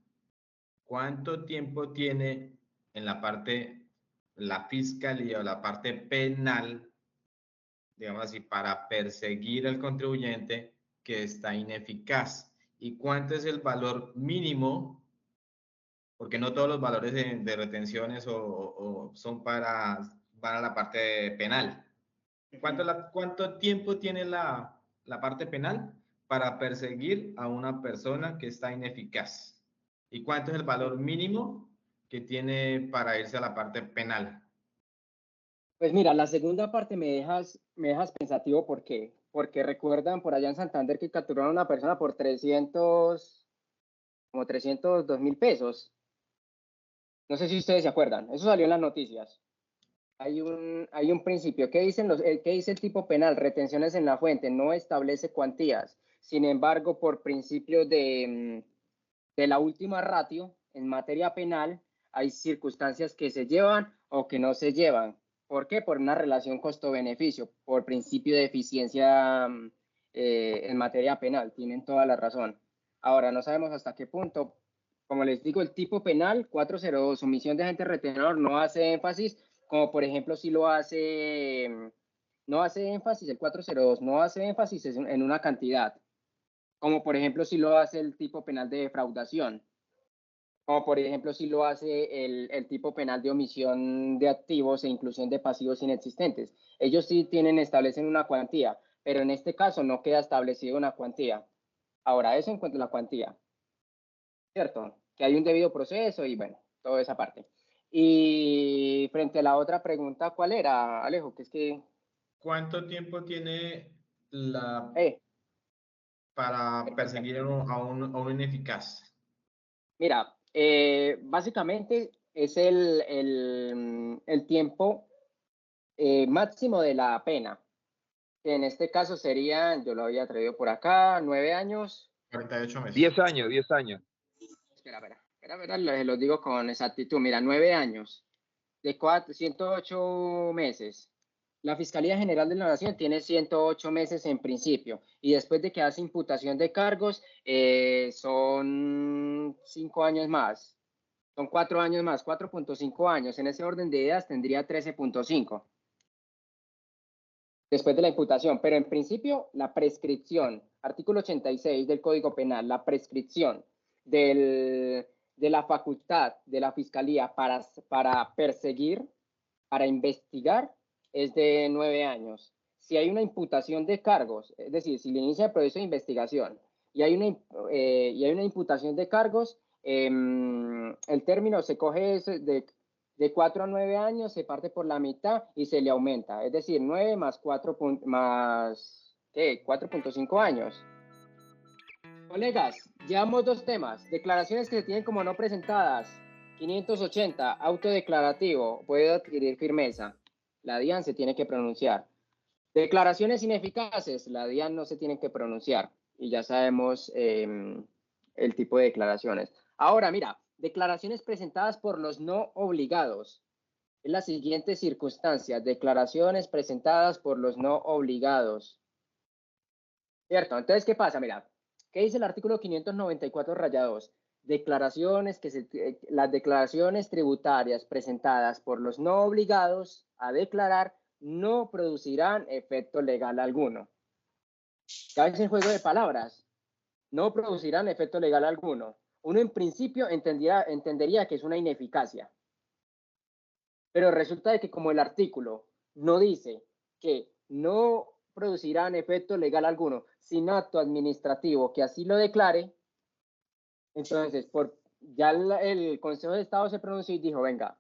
¿Cuánto tiempo tiene en la parte, la fiscalía o la parte penal, digamos así, para perseguir al contribuyente que está ineficaz? ¿Y cuánto es el valor mínimo porque no todos los valores de retenciones son para la parte penal. ¿Cuánto tiempo tiene la parte penal para perseguir a una persona que está ineficaz? ¿Y cuánto es el valor mínimo que tiene para irse a la parte penal? Pues mira, la segunda parte me dejas pensativo. ¿Por qué? Porque recuerdan por allá en Santander que capturaron a una persona por 302.000 pesos. No sé si ustedes se acuerdan. Eso salió en las noticias. Hay un principio. ¿Qué dice el tipo penal? Retenciones en la fuente. No establece cuantías. Sin embargo, por principio de la última ratio, en materia penal, hay circunstancias que se llevan o que no se llevan. ¿Por qué? Por una relación costo-beneficio, por principio de eficiencia en materia penal. Tienen toda la razón. Ahora, no sabemos hasta qué punto. Como les digo, el tipo penal 402, omisión de agente retenedor, no hace énfasis, como por ejemplo si lo hace, no hace énfasis el 402, no hace énfasis en una cantidad, como por ejemplo si lo hace el tipo penal de defraudación, como por ejemplo si lo hace el tipo penal de omisión de activos e inclusión de pasivos inexistentes. Ellos sí establecen una cuantía, pero en este caso no queda establecido una cuantía. Ahora, eso en cuanto a la cuantía, ¿cierto? Que hay un debido proceso y bueno, toda esa parte. Y frente a la otra pregunta, ¿cuál era, Alejo? Que es que... ¿Cuánto tiempo tiene para perseguir a un ineficaz? Mira, básicamente es el tiempo máximo de la pena, que en este caso serían, yo lo había traído por acá, 9 años. 48 meses. 10 años, 10 años. Espera, lo digo con exactitud. Mira, 9 años, de 108 meses. La Fiscalía General de la Nación tiene 108 meses en principio, y después de que hace imputación de cargos, son 5 años más. Son 4 años más, 4.5 años. En ese orden de ideas tendría 13.5 después de la imputación. Pero en principio, la prescripción, artículo 86 del Código Penal, la prescripción de la facultad de la Fiscalía para perseguir, para investigar, es de 9 años. Si hay una imputación de cargos, es decir, si le inicia el proceso de investigación y hay una imputación de cargos, el término se coge de 4 a 9 años, se parte por la mitad y se le aumenta. Es decir, 9 más 4.5 años. Colegas, llevamos 2 temas. Declaraciones que se tienen como no presentadas. 580, autodeclarativo, puede adquirir firmeza. La DIAN se tiene que pronunciar. Declaraciones ineficaces, la DIAN no se tiene que pronunciar. Y ya sabemos el tipo de declaraciones. Ahora, mira, declaraciones presentadas por los no obligados. Es la siguiente circunstancia, declaraciones presentadas por los no obligados. ¿Cierto? Entonces, ¿qué pasa? Mira, ¿qué dice el artículo 594-2? Las declaraciones tributarias presentadas por los no obligados a declarar no producirán efecto legal alguno. Cada vez en juego de palabras, no producirán efecto legal alguno. Uno en principio entendería que es una ineficacia. Pero resulta de que como el artículo no dice que no producirán efecto legal alguno sin acto administrativo que así lo declare, entonces ya el Consejo de Estado se pronunció y dijo, venga,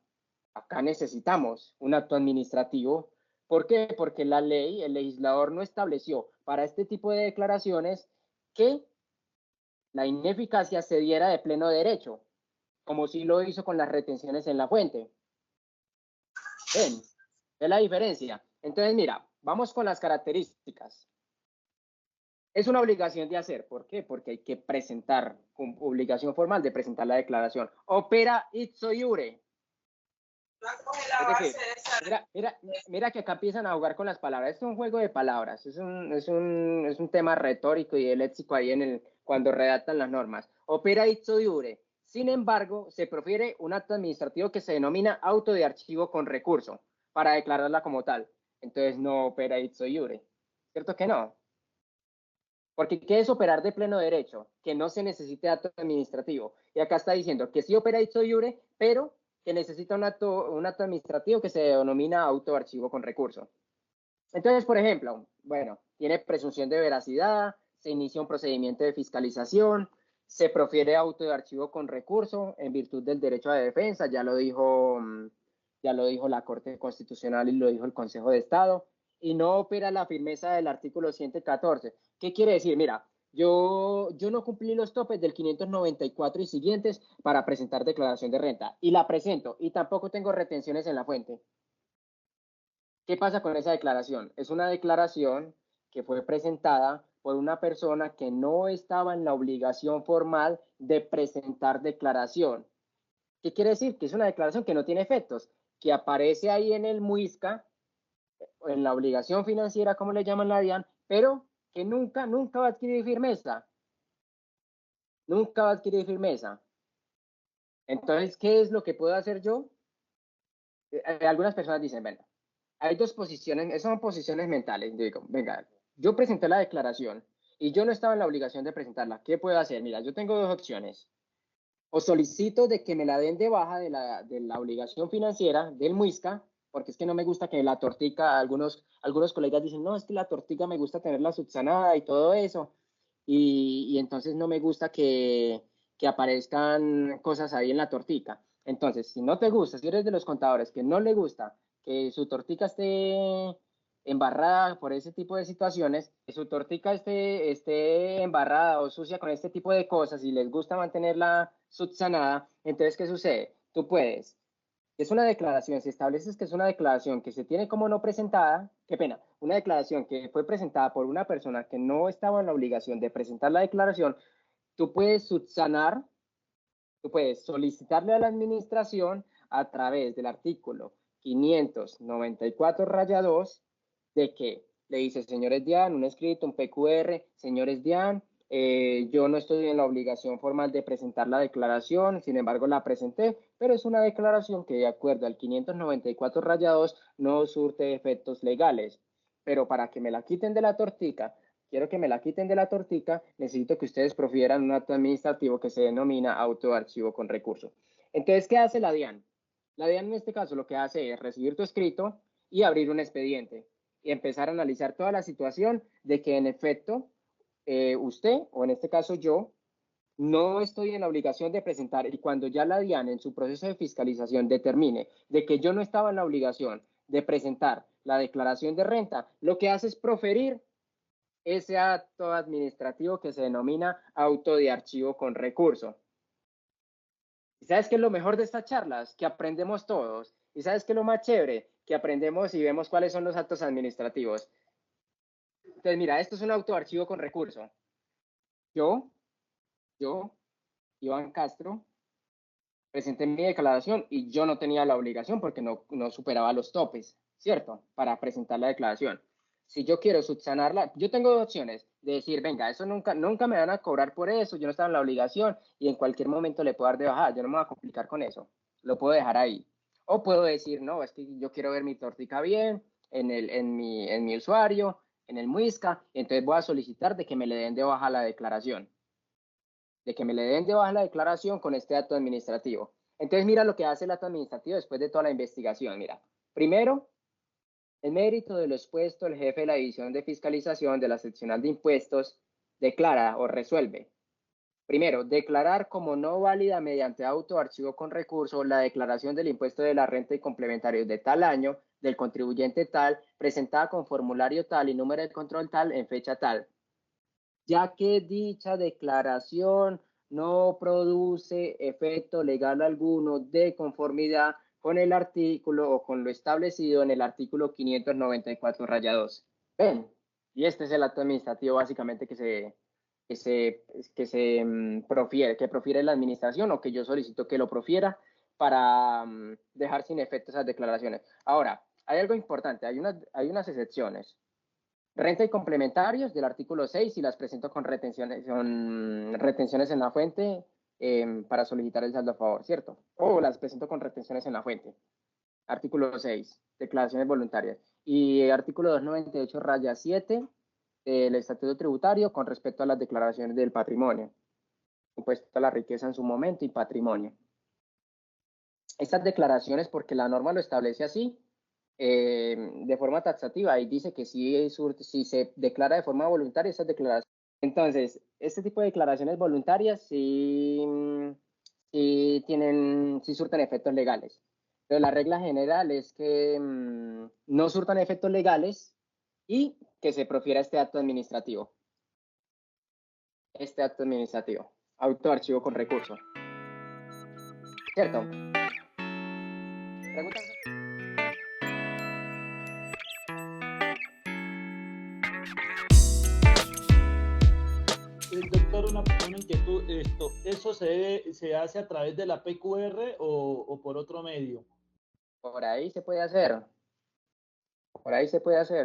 acá necesitamos un acto administrativo. ¿Por qué? Porque la ley, el legislador no estableció para este tipo de declaraciones que la ineficacia se diera de pleno derecho, como sí lo hizo con las retenciones en la fuente. ¿Ven? ¿Es la diferencia? Entonces, mira, vamos con las características. Es una obligación de hacer. ¿Por qué? Porque hay que presentar, con obligación formal de presentar la declaración. Opera ipso iure. Mira que acá empiezan a jugar con las palabras. Esto es un juego de palabras. Es un tema retórico y de léxico ahí cuando redactan las normas. Opera ipso iure. Sin embargo, se profiere un acto administrativo que se denomina auto de archivo con recurso para declararla como tal. Entonces no opera ipso iure. ¿Cierto que no? Porque ¿qué es operar de pleno derecho? Que no se necesite acto administrativo. Y acá está diciendo que sí opera ipso iure, pero que necesita un acto administrativo que se denomina auto archivo con recurso. Entonces, por ejemplo, bueno, tiene presunción de veracidad, se inicia un procedimiento de fiscalización, se profiere auto de archivo con recurso en virtud del derecho a defensa, ya lo dijo la Corte Constitucional y lo dijo el Consejo de Estado, y no opera la firmeza del artículo 114. ¿Qué quiere decir? Mira, yo no cumplí los topes del 594 y siguientes para presentar declaración de renta, y la presento, y tampoco tengo retenciones en la fuente. ¿Qué pasa con esa declaración? Es una declaración que fue presentada por una persona que no estaba en la obligación formal de presentar declaración. ¿Qué quiere decir? Que es una declaración que no tiene efectos, que aparece ahí en el MUISCA, en la obligación financiera, como le llaman la DIAN, pero que nunca va a adquirir firmeza. Nunca va a adquirir firmeza. Entonces, ¿qué es lo que puedo hacer yo? Algunas personas dicen, bueno, hay dos posiciones, son posiciones mentales. Yo digo, venga, yo presenté la declaración y yo no estaba en la obligación de presentarla. ¿Qué puedo hacer? Mira, yo tengo dos opciones. O solicito de que me la den de baja de la obligación financiera del MUISCA, porque es que no me gusta que la tortica, algunos colegas dicen, no, es que la tortica me gusta tenerla subsanada y todo eso, y entonces no me gusta que aparezcan cosas ahí en la tortica. Entonces, si no te gusta, si eres de los contadores que no le gusta que su tortica esté embarrada por ese tipo de situaciones, que su tortica esté embarrada o sucia con este tipo de cosas y les gusta mantenerla subsanada, entonces, ¿qué sucede? Tú puedes, es una declaración, si estableces que es una declaración que se tiene como no presentada, qué pena, una declaración que fue presentada por una persona que no estaba en la obligación de presentar la declaración, tú puedes subsanar, tú puedes solicitarle a la administración a través del artículo 594-2 de que le dice, señores DIAN, un escrito, un PQR, señores DIAN, yo no estoy en la obligación formal de presentar la declaración, sin embargo la presenté, pero es una declaración que de acuerdo al 594-2 no surte efectos legales, pero para que me la quiten de la tortica, quiero que me la quiten de la tortica, necesito que ustedes profieran un acto administrativo que se denomina auto de archivo con recurso. Entonces, ¿qué hace la DIAN? La DIAN en este caso lo que hace es recibir tu escrito y abrir un expediente y empezar a analizar toda la situación de que en efecto usted, o en este caso yo, no estoy en la obligación de presentar, y cuando ya la DIAN en su proceso de fiscalización determine de que yo no estaba en la obligación de presentar la declaración de renta, lo que hace es proferir ese acto administrativo que se denomina auto de archivo con recurso. ¿Y sabes qué es lo mejor de estas charlas? Que aprendemos todos. ¿Y sabes qué es lo más chévere? Que aprendemos y vemos cuáles son los actos administrativos. Entonces, mira, esto es un auto de archivo con recurso. Yo, Iván Castro, presenté mi declaración y yo no tenía la obligación porque no superaba los topes, ¿cierto? Para presentar la declaración. Si yo quiero subsanarla, yo tengo dos opciones de decir, venga, eso nunca me van a cobrar por eso, yo no estaba en la obligación y en cualquier momento le puedo dar de bajada, yo no me voy a complicar con eso, lo puedo dejar ahí. O puedo decir, no, es que yo quiero ver mi tortica bien en mi usuario, en el MUISCA, entonces voy a solicitar de que me le den de baja la declaración. De que me le den de baja la declaración con este acto administrativo. Entonces, mira lo que hace el acto administrativo después de toda la investigación. Mira, primero, en mérito de lo expuesto, el jefe de la división de fiscalización de la seccional de impuestos declara o resuelve. Primero, declarar como no válida mediante auto archivo con recurso la declaración del impuesto de la renta y complementarios de tal año, del contribuyente tal, presentada con formulario tal y número de control tal en fecha tal, ya que dicha declaración no produce efecto legal alguno de conformidad con el artículo o con lo establecido en el artículo 594-2. Ven, y este es el acto administrativo básicamente que profiere la administración o que yo solicito que lo profiera para dejar sin efecto esas declaraciones. Ahora, hay algo importante, hay unas excepciones. Renta y complementarios del artículo 6 y las presento con retenciones en la fuente para solicitar el saldo a favor, ¿cierto? O las presento con retenciones en la fuente. Artículo 6, declaraciones voluntarias. Y artículo 298-7 del estatuto tributario con respecto a las declaraciones del patrimonio, impuesto a la riqueza en su momento y patrimonio. Estas declaraciones, porque la norma lo establece así, de forma taxativa, y dice que si se declara de forma voluntaria esas declaraciones. Entonces, este tipo de declaraciones voluntarias sí surten efectos legales. Pero la regla general es que no surtan efectos legales y que se profiera este acto administrativo. Autoarchivo con recurso. ¿Cierto? ¿Preguntas? Doctor, una inquietud. ¿Eso se hace a través de la PQR o por otro medio? Por ahí se puede hacer.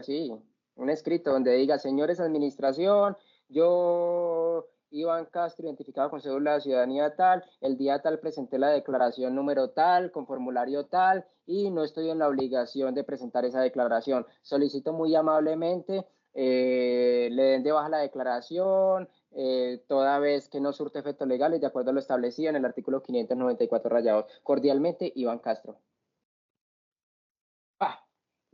Sí. Un escrito donde diga, señores administración, yo, Iván Castro, identificado con cédula de ciudadanía tal, el día tal presenté la declaración número tal, con formulario tal, y no estoy en la obligación de presentar esa declaración. Solicito muy amablemente le den de baja la declaración, toda vez que no surte efectos legales, de acuerdo a lo establecido en el artículo 594 rayado. Cordialmente, Iván Castro.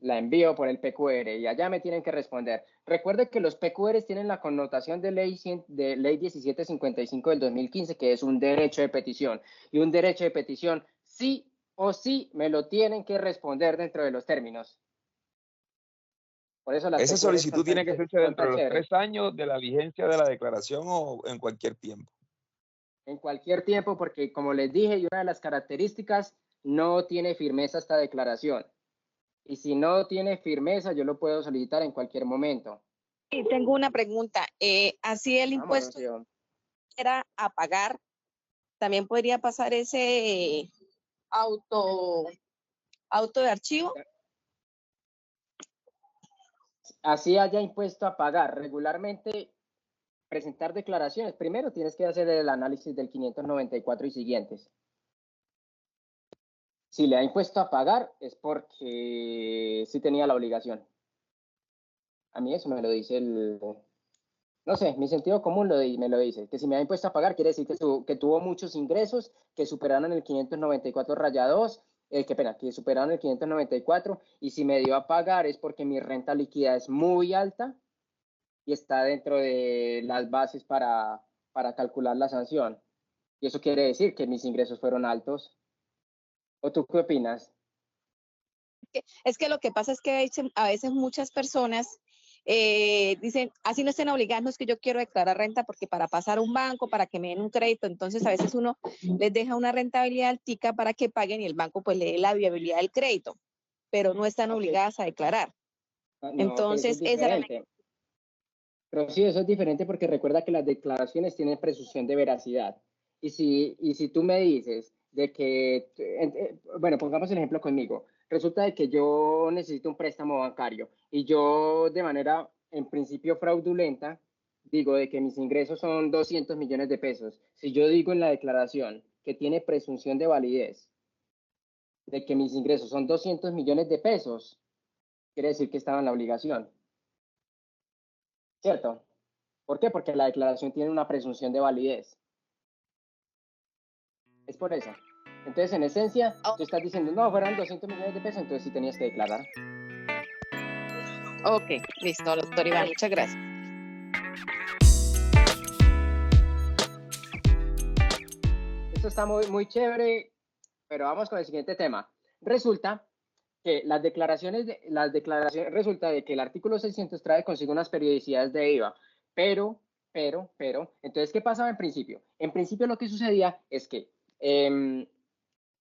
La envío por el PQR y allá me tienen que responder. Recuerde que los PQRs tienen la connotación de ley 1755 del 2015, que es un derecho de petición. Y un derecho de petición, sí o sí, me lo tienen que responder dentro de los términos. Por eso esa solicitud tiene que hacerse dentro de los 3 años de la vigencia de la declaración o en cualquier tiempo. En cualquier tiempo, porque como les dije, y una de las características, no tiene firmeza esta declaración. Y si no tiene firmeza, yo lo puedo solicitar en cualquier momento. Sí, tengo una pregunta. Así el impuesto era a pagar, ¿también podría pasar ese auto de archivo? Así haya impuesto a pagar. Regularmente, presentar declaraciones. Primero tienes que hacer el análisis del 594 y siguientes. Si le ha impuesto a pagar es porque sí tenía la obligación. A mí eso me lo dice no sé, mi sentido común me lo dice, que si me ha impuesto a pagar quiere decir que tuvo muchos ingresos que superaron el 594 raya 2, que superaron el 594, y si me dio a pagar es porque mi renta líquida es muy alta y está dentro de las bases para calcular la sanción. Y eso quiere decir que mis ingresos fueron altos. ¿O tú qué opinas? Es que lo que pasa es que a veces muchas personas dicen, así no estén obligados, no es que yo quiero declarar renta porque para pasar a un banco, para que me den un crédito, entonces a veces uno les deja una rentabilidad altica para que paguen y el banco pues le dé la viabilidad del crédito, pero no están obligadas a declarar. No, entonces, esa era la... Pero sí, eso es diferente porque recuerda que las declaraciones tienen presunción de veracidad. Y si tú me dices de que, bueno, pongamos el ejemplo conmigo, resulta de que yo necesito un préstamo bancario y yo de manera, en principio, fraudulenta, digo de que mis ingresos son 200 millones de pesos. Si yo digo en la declaración que tiene presunción de validez, de que mis ingresos son 200 millones de pesos, quiere decir que estaba en la obligación. ¿Cierto? ¿Por qué? Porque la declaración tiene una presunción de validez. Es por eso. Entonces, en esencia, tú estás diciendo, no, fueran 200 millones de pesos, entonces sí tenías que declarar. Ok, listo, doctor Iván, muchas gracias. Esto está muy chévere, pero vamos con el siguiente tema. Resulta que resulta de que el artículo 600 trae consigo unas periodicidades de IVA, pero, entonces, ¿qué pasaba en principio? En principio lo que sucedía es que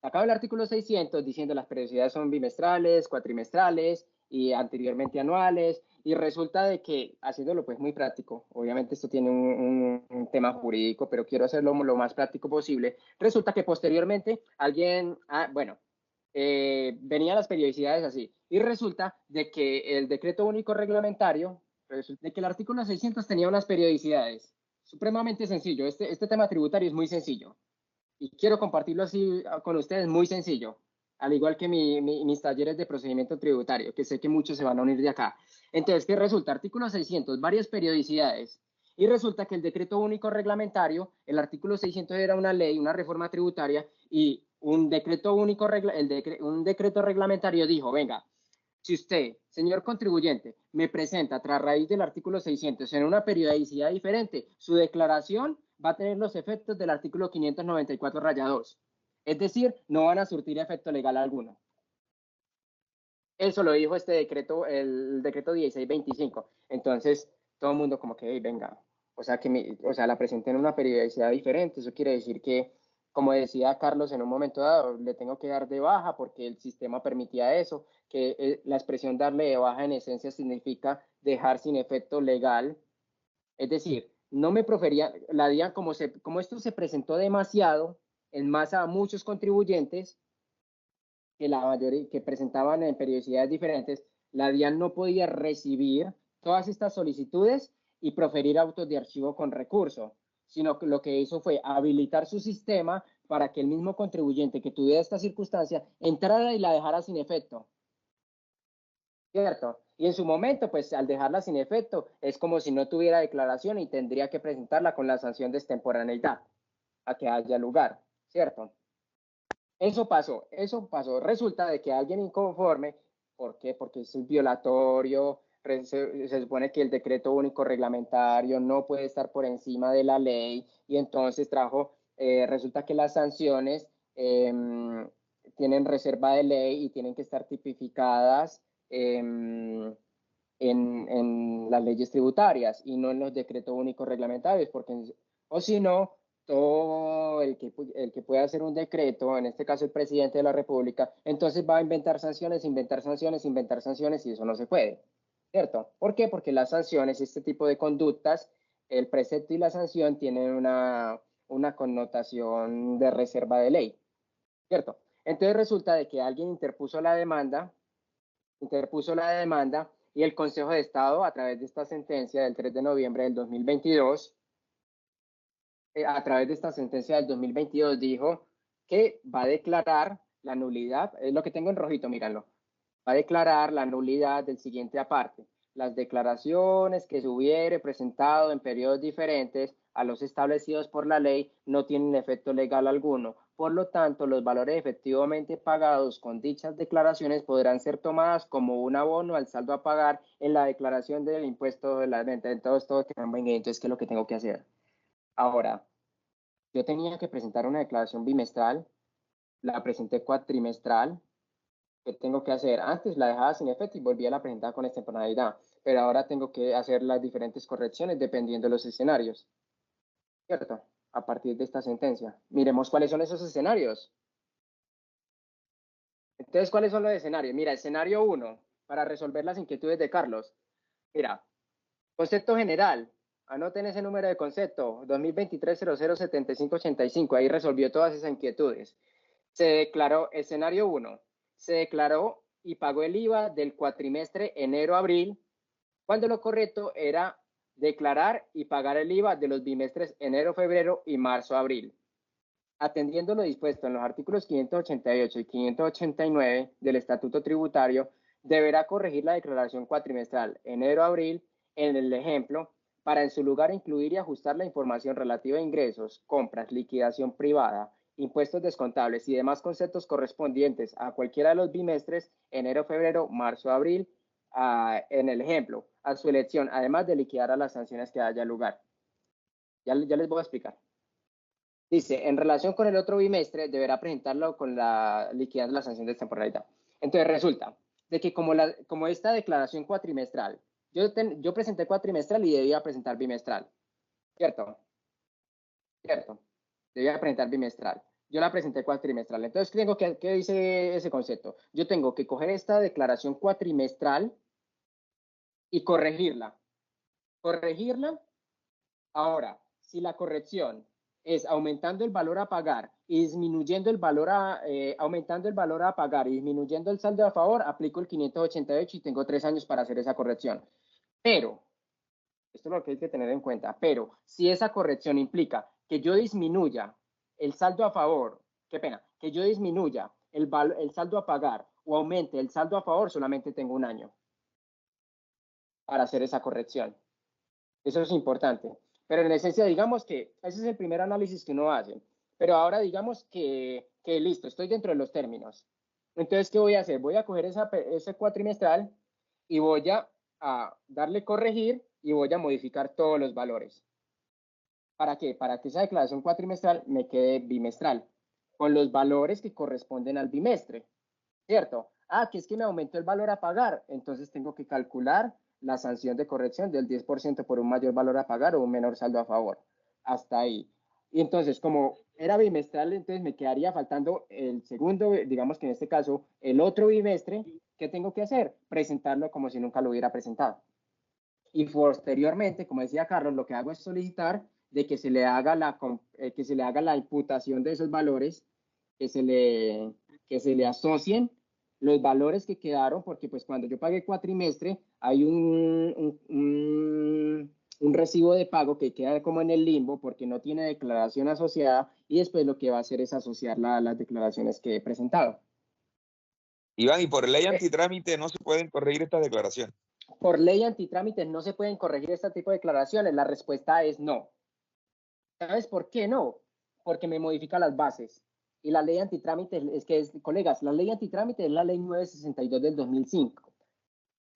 acaba el artículo 600 diciendo las periodicidades son bimestrales, cuatrimestrales y anteriormente anuales, y resulta de que, haciéndolo pues muy práctico, obviamente esto tiene un tema jurídico, pero quiero hacerlo lo más práctico posible, resulta que posteriormente alguien, venían las periodicidades así, y resulta de que el decreto único reglamentario, de que el artículo 600 tenía unas periodicidades, supremamente sencillo, este tema tributario es muy sencillo, y quiero compartirlo así con ustedes, muy sencillo, al igual que mis talleres de procedimiento tributario, que sé que muchos se van a unir de acá. Entonces, ¿qué resulta? Artículo 600, varias periodicidades. Y resulta que el decreto único reglamentario, el artículo 600 era una ley, una reforma tributaria, y un decreto único, un decreto reglamentario dijo, venga, si usted, señor contribuyente, me presenta tras raíz del artículo 600 en una periodicidad diferente, su declaración va a tener los efectos del artículo 594 raya 2. Es decir, no van a surtir efecto legal alguno. Eso lo dijo este decreto, el decreto 1625. Entonces, todo el mundo como que, hey, venga, o sea, la presenté en una periodicidad diferente. Eso quiere decir que, como decía Carlos en un momento dado, le tengo que dar de baja porque el sistema permitía eso, que la expresión darle de baja en esencia significa dejar sin efecto legal. Es decir, no me profería, la DIAN, como esto se presentó demasiado en masa a muchos contribuyentes, que la mayoría que presentaban en periodicidades diferentes, la DIAN no podía recibir todas estas solicitudes y proferir autos de archivo con recurso, sino que lo que hizo fue habilitar su sistema para que el mismo contribuyente que tuviera esta circunstancia entrara y la dejara sin efecto. ¿Cierto? Y en su momento, pues al dejarla sin efecto, es como si no tuviera declaración y tendría que presentarla con la sanción de extemporaneidad a que haya lugar, ¿cierto? Eso pasó. Resulta de que alguien inconforme, ¿por qué? Porque es un violatorio, se supone que el decreto único reglamentario no puede estar por encima de la ley y entonces resulta que las sanciones tienen reserva de ley y tienen que estar tipificadas en las leyes tributarias y no en los decretos únicos reglamentarios, porque o si no, todo el que pueda hacer un decreto, en este caso el presidente de la República, entonces va a inventar sanciones, y eso no se puede, ¿cierto? ¿Por qué? Porque las sanciones, este tipo de conductas, el precepto y la sanción tienen una connotación de reserva de ley, ¿cierto? Entonces resulta de que alguien interpuso la demanda y el Consejo de Estado, a través de esta sentencia del 3 de noviembre del 2022, dijo que va a declarar la nulidad, es lo que tengo en rojito, míranlo, va a declarar la nulidad del siguiente aparte. Las declaraciones que se hubiere presentado en periodos diferentes a los establecidos por la ley no tienen efecto legal alguno. Por lo tanto, los valores efectivamente pagados con dichas declaraciones podrán ser tomadas como un abono al saldo a pagar en la declaración del impuesto de la renta. Entonces, ¿qué es lo que tengo que hacer? Ahora, yo tenía que presentar una declaración bimestral, la presenté cuatrimestral. ¿Qué tengo que hacer? Antes la dejaba sin efecto y volvía a la presentar con extemporaneidad, pero ahora tengo que hacer las diferentes correcciones dependiendo de los escenarios, ¿cierto? A partir de esta sentencia. Miremos cuáles son esos escenarios. Entonces, ¿cuáles son los escenarios? Mira, escenario 1, para resolver las inquietudes de Carlos. Mira, concepto general. Anoten ese número de concepto, 2023-007585. Ahí resolvió todas esas inquietudes. Se declaró, escenario 1, se declaró y pagó el IVA del cuatrimestre enero-abril, cuando lo correcto era declarar y pagar el IVA de los bimestres enero-febrero y marzo-abril. Atendiendo lo dispuesto en los artículos 588 y 589 del Estatuto Tributario, deberá corregir la declaración cuatrimestral enero-abril en el ejemplo para en su lugar incluir y ajustar la información relativa a ingresos, compras, liquidación privada, impuestos descontables y demás conceptos correspondientes a cualquiera de los bimestres enero, febrero, marzo, abril, en el ejemplo, a su elección, además de liquidar a las sanciones que haya lugar. Ya les voy a explicar. Dice, en relación con el otro bimestre, deberá presentarlo con la liquidez de la sanción de temporalidad. Entonces resulta de que como esta declaración cuatrimestral, yo presenté cuatrimestral y debía presentar bimestral, ¿cierto? ¿Cierto? Debía presentar bimestral. Yo la presenté cuatrimestral. Entonces, ¿qué dice ese concepto? Yo tengo que coger esta declaración cuatrimestral y corregirla. Ahora, si la corrección es aumentando el valor a pagar y disminuyendo aumentando el valor a pagar y disminuyendo el saldo a favor, aplico el 588 y tengo 3 años para hacer esa corrección. Pero, esto es lo que hay que tener en cuenta, pero si esa corrección implica que yo disminuya el saldo a favor, que yo disminuya el saldo a pagar o aumente el saldo a favor, solamente tengo 1 año. para hacer esa corrección. Eso es importante. Pero en esencia, digamos que ese es el primer análisis que uno hace. Pero ahora digamos que listo, estoy dentro de los términos. Entonces, ¿qué voy a hacer? Voy a coger ese cuatrimestral y voy a darle corregir y voy a modificar todos los valores. ¿Para qué? Para que esa declaración cuatrimestral me quede bimestral, con los valores que corresponden al bimestre, ¿cierto? Que es que me aumentó el valor a pagar, entonces tengo que calcular la sanción de corrección del 10% por un mayor valor a pagar o un menor saldo a favor. Hasta ahí. Y entonces, como era bimestral, entonces me quedaría faltando el segundo, digamos que en este caso, el otro bimestre. ¿Qué tengo que hacer? Presentarlo como si nunca lo hubiera presentado. Y posteriormente, como decía Carlos, lo que hago es solicitar de que se le haga la imputación de esos valores, que se le asocien los valores que quedaron, porque pues cuando yo pagué cuatrimestre hay un recibo de pago que queda como en el limbo porque no tiene declaración asociada, y después lo que va a hacer es asociarla a las declaraciones que he presentado. Iván, y por ley antitrámite no se pueden corregir estas declaraciones. Por ley antitrámite no se pueden corregir este tipo de declaraciones. La respuesta es no. ¿Sabes por qué no? Porque me modifica las bases. Y la ley antitrámite colegas, la ley antitrámite es la ley 962 del 2005,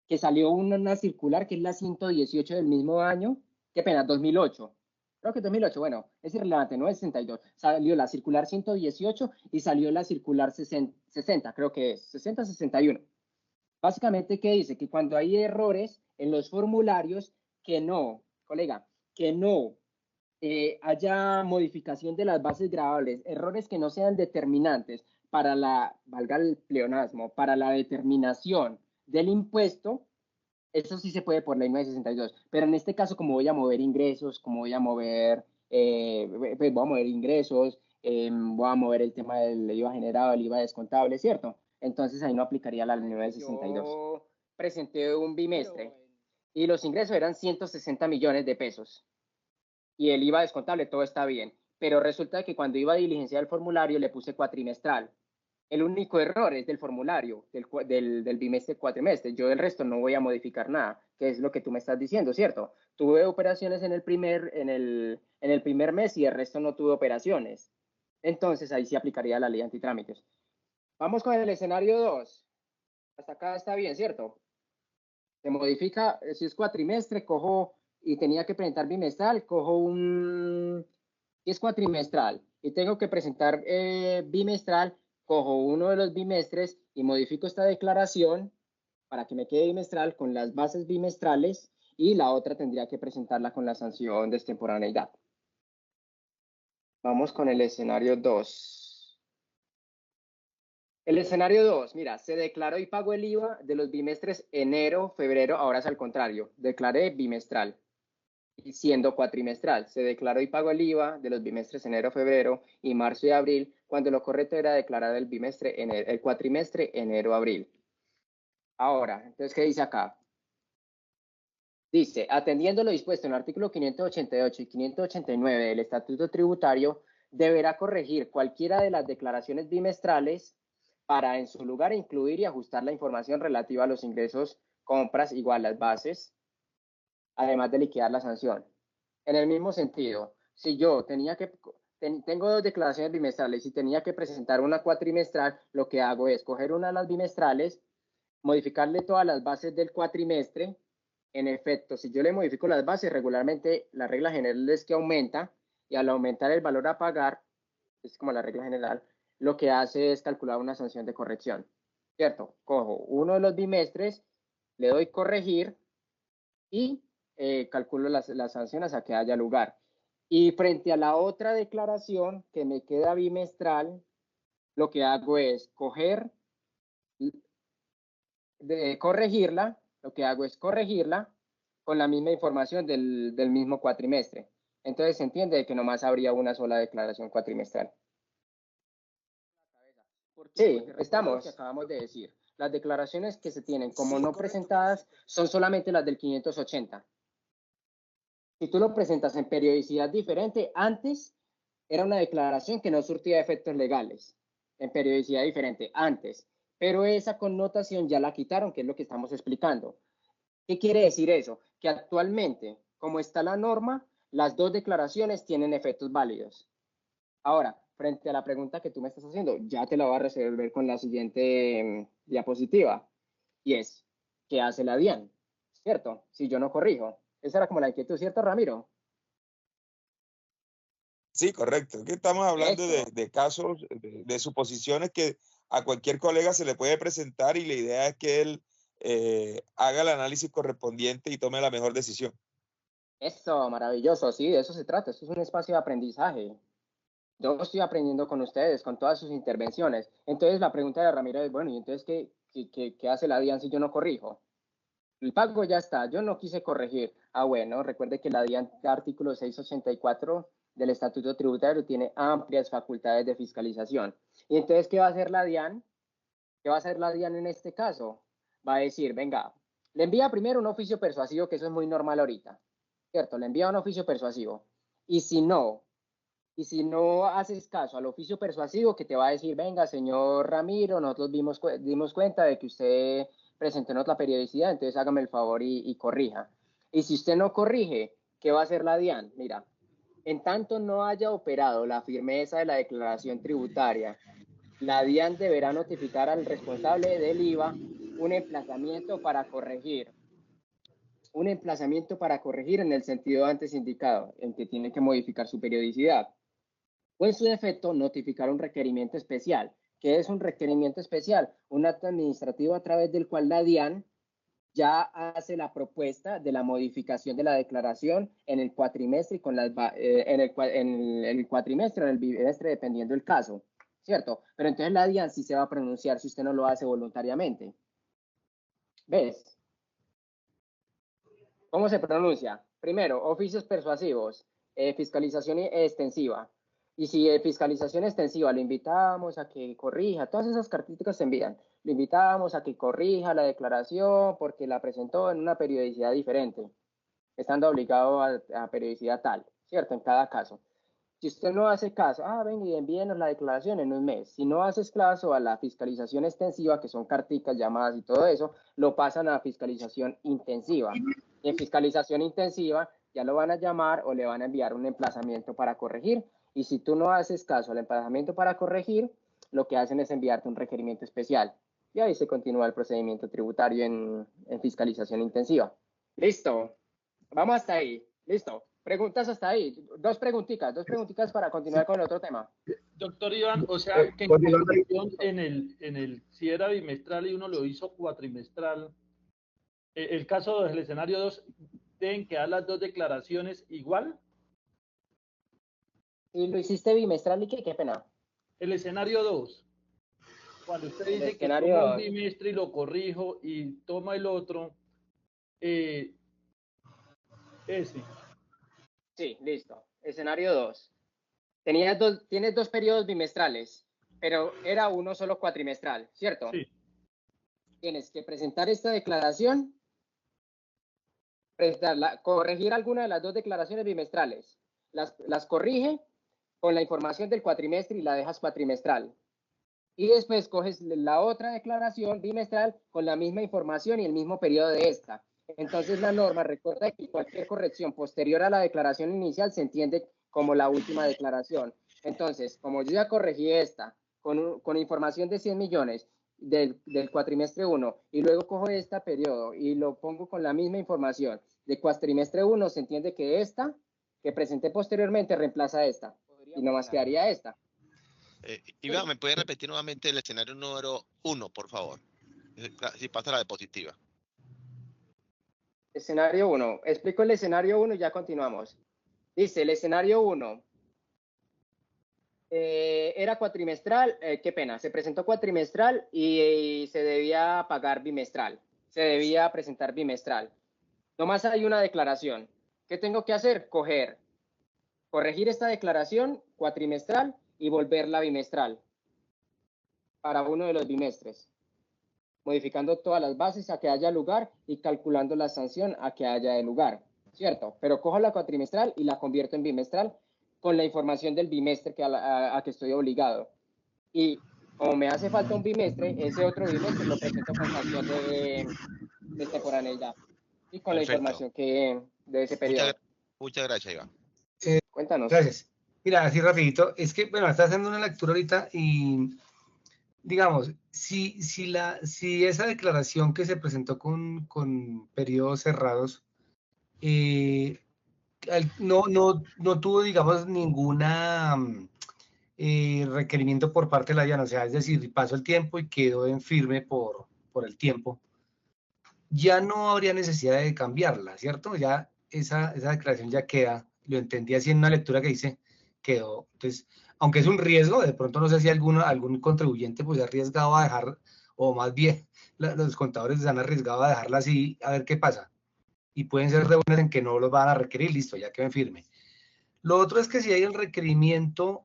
que salió una circular que es la 118 del mismo año. Qué pena, 2008. Creo que 2008, bueno, es irrelevante, no es 62. Salió la circular 118 y salió la circular 60, creo que es 60-61. Básicamente, ¿qué dice? Que cuando hay errores en los formularios, que no, colega, que no haya modificación de las bases grabables, errores que no sean determinantes para valga el pleonasmo, para la determinación del impuesto, eso sí se puede por ley 962. Pero en este caso, como voy a mover ingresos, voy a mover ingresos, voy a mover el tema del IVA generado, el IVA descontable, ¿cierto? Entonces ahí no aplicaría la ley 962. Yo presenté un bimestre y los ingresos eran 160 millones de pesos. Y el IVA descontable, todo está bien. Pero resulta que cuando iba a diligenciar el formulario le puse cuatrimestral. El único error es del formulario, del bimestre cuatrimestre. Yo del resto no voy a modificar nada, que es lo que tú me estás diciendo, ¿cierto? Tuve operaciones en el primer mes y el resto no tuve operaciones. Entonces ahí sí aplicaría la ley antitrámites. Vamos con el escenario 2. Hasta acá está bien, ¿cierto? Se modifica, si es cuatrimestre, cojo y tenía que presentar bimestral, cojo si es cuatrimestral y tengo que presentar bimestral, cojo uno de los bimestres y modifico esta declaración para que me quede bimestral con las bases bimestrales, y la otra tendría que presentarla con la sanción de extemporaneidad. Vamos con el escenario 2. El escenario 2, mira, se declaró y pagó el IVA de los bimestres enero, febrero, ahora es al contrario, declaré bimestral, siendo cuatrimestral. Se declaró y pagó el IVA de los bimestres enero, febrero y marzo y abril, cuando lo correcto era declarar el cuatrimestre enero, abril. Ahora, entonces, ¿qué dice acá? Dice, atendiendo lo dispuesto en el artículo 588 y 589 del Estatuto Tributario, deberá corregir cualquiera de las declaraciones bimestrales para en su lugar incluir y ajustar la información relativa a los ingresos, compras igual las bases, además de liquidar la sanción. En el mismo sentido, si yo tengo dos declaraciones bimestrales y tenía que presentar una cuatrimestral, lo que hago es coger una de las bimestrales, modificarle todas las bases del cuatrimestre. En efecto, si yo le modifico las bases, regularmente la regla general es que aumenta, y al aumentar el valor a pagar, es como la regla general, lo que hace es calcular una sanción de corrección, ¿cierto? Cojo uno de los bimestres, le doy corregir y calculo las sanciones a que haya lugar. Y frente a la otra declaración que me queda bimestral, lo que hago es corregirla con la misma información del mismo cuatrimestre. Entonces se entiende que nomás habría una sola declaración cuatrimestral. Sí, estamos. Que acabamos de decir. Las declaraciones que se tienen como no presentadas son solamente las del 580. Si tú lo presentas en periodicidad diferente, antes era una declaración que no surtía efectos legales. En periodicidad diferente, antes. Pero esa connotación ya la quitaron, que es lo que estamos explicando. ¿Qué quiere decir eso? Que actualmente, como está la norma, las dos declaraciones tienen efectos válidos. Ahora, frente a la pregunta que tú me estás haciendo, ya te la voy a resolver con la siguiente diapositiva. Y es, ¿qué hace la DIAN? ¿Cierto? Si yo no corrijo. Esa era como la inquietud, ¿cierto, Ramiro? Sí, correcto. Aquí estamos hablando de casos, de suposiciones que a cualquier colega se le puede presentar y la idea es que él haga el análisis correspondiente y tome la mejor decisión. Eso, maravilloso, sí, de eso se trata. Esto es un espacio de aprendizaje. Yo estoy aprendiendo con ustedes, con todas sus intervenciones. Entonces la pregunta de Ramiro es, bueno, ¿y entonces qué hace la DIAN si yo no corrijo? El pago ya está, yo no quise corregir. Ah, bueno, recuerde que la DIAN, artículo 684 del Estatuto Tributario, tiene amplias facultades de fiscalización. ¿Y entonces qué va a hacer la DIAN? ¿Qué va a hacer la DIAN en este caso? Va a decir, venga, le envía primero un oficio persuasivo, que eso es muy normal ahorita, ¿cierto? Le envía un oficio persuasivo. Y si no haces caso al oficio persuasivo, que te va a decir, venga, señor Ramiro, nosotros dimos cuenta de que usted presentó en otra periodicidad, entonces hágame el favor y corrija. Y si usted no corrige, ¿qué va a hacer la DIAN? Mira, en tanto no haya operado la firmeza de la declaración tributaria, la DIAN deberá notificar al responsable del IVA un emplazamiento para corregir. Un emplazamiento para corregir en el sentido antes indicado, en que tiene que modificar su periodicidad. O en su defecto, notificar un requerimiento especial. ¿Qué es un requerimiento especial? Un acto administrativo a través del cual la DIAN ya hace la propuesta de la modificación de la declaración en el cuatrimestre y con las, en el cuatrimestre o en el bimestre, dependiendo del caso, ¿cierto? Pero entonces la DIAN sí se va a pronunciar si usted no lo hace voluntariamente. ¿Ves? ¿Cómo se pronuncia? Primero, oficios persuasivos, fiscalización extensiva. Y si fiscalización extensiva le invitamos a que corrija, todas esas cartíticas se envían, le invitamos a que corrija la declaración porque la presentó en una periodicidad diferente, estando obligado a periodicidad tal, ¿cierto? En cada caso. Si usted no hace caso, venga y envíenos la declaración en un mes. Si no haces caso a la fiscalización extensiva, que son carticas, llamadas y todo eso, lo pasan a fiscalización intensiva. Y en fiscalización intensiva ya lo van a llamar o le van a enviar un emplazamiento para corregir. Y si tú no haces caso al emplazamiento para corregir, lo que hacen es enviarte un requerimiento especial. Y ahí se continúa el procedimiento tributario en fiscalización intensiva. Listo. Vamos hasta ahí. Listo. Preguntas hasta ahí. Dos preguntitas para continuar con el otro tema. Doctor Iván, o sea, que en conclusión, si era bimestral y uno lo hizo cuatrimestral, el caso del escenario 2, ¿deben quedar las dos declaraciones igual? ¿Y lo hiciste bimestral y qué pena? El escenario 2, cuando usted dice que toma un bimestre y lo corrijo y toma el otro, ese. Sí, listo. Escenario 2. Tienes dos periodos bimestrales, pero era uno solo cuatrimestral, ¿cierto? Sí. Tienes que presentar esta declaración, corregir alguna de las dos declaraciones bimestrales. Las corrige con la información del cuatrimestre y la dejas cuatrimestral. Y después coges la otra declaración bimestral con la misma información y el mismo periodo de esta. Entonces la norma recuerda que cualquier corrección posterior a la declaración inicial se entiende como la última declaración. Entonces, como yo ya corregí esta con información de 100 millones del cuatrimestre 1 y luego cojo este periodo y lo pongo con la misma información de cuatrimestre 1, se entiende que esta que presenté posteriormente reemplaza a esta y nomás quedaría esta. Iván, ¿me puede repetir nuevamente el escenario número 1, por favor? Si pasa la diapositiva. Escenario 1. Explico el escenario 1 y ya continuamos. Dice, el escenario 1 era cuatrimestral, qué pena, se presentó cuatrimestral y se debía pagar bimestral. Se debía presentar bimestral. Nomás hay una declaración. ¿Qué tengo que hacer? Corregir esta declaración cuatrimestral y volverla bimestral para uno de los bimestres, modificando todas las bases a que haya lugar y calculando la sanción a que haya de lugar, ¿cierto? Pero cojo la cuatrimestral y la convierto en bimestral con la información del bimestre a que estoy obligado. Y como me hace falta un bimestre, ese otro bimestre lo presento con sanción de extemporaneidad. Y con la Perfecto. información que de ese periodo. Muchas gracias, Iván. Cuéntanos. Gracias. Mira, así rapidito, es que, bueno, está haciendo una lectura ahorita y, digamos, si esa declaración que se presentó con periodos cerrados, no tuvo, digamos, ninguna requerimiento por parte de la DIAN, o sea, es decir, pasó el tiempo y quedó en firme por el tiempo, ya no habría necesidad de cambiarla, ¿cierto? Ya esa declaración ya queda, lo entendí así en una lectura que hice, quedó. Entonces, aunque es un riesgo, de pronto no sé si algún contribuyente pues se ha arriesgado a dejar, o más bien los contadores se han arriesgado a dejarla así, a ver qué pasa. Y pueden ser de buenas en que no los van a requerir, listo, ya quedó en firme. Lo otro es que si hay el requerimiento,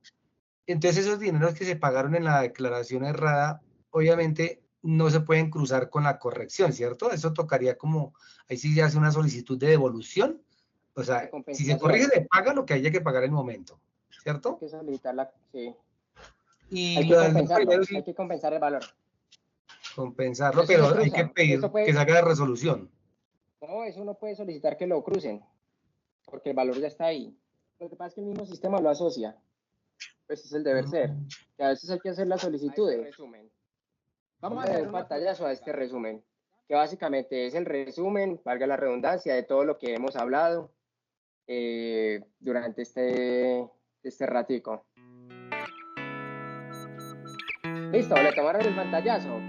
entonces esos dineros que se pagaron en la declaración errada, obviamente no se pueden cruzar con la corrección, ¿cierto? Eso tocaría como, ahí sí se hace una solicitud de devolución, o sea, si se corrige, se paga lo que haya que pagar en el momento, ¿cierto? Hay que solicitarla, sí. Y hay que compensarlo, hay que compensar el valor. Compensarlo, pero hay que pedir que se haga de resolución. No, eso no puede solicitar que lo crucen, porque el valor ya está ahí. Lo que pasa es que el mismo sistema lo asocia. Pues es el deber ser. Que a veces hay que hacer las solicitudes. Vamos a hacer un pantallazo a este resumen, que básicamente es el resumen, valga la redundancia, de todo lo que hemos hablado durante este ratico. Listo, le tomaron el pantallazo.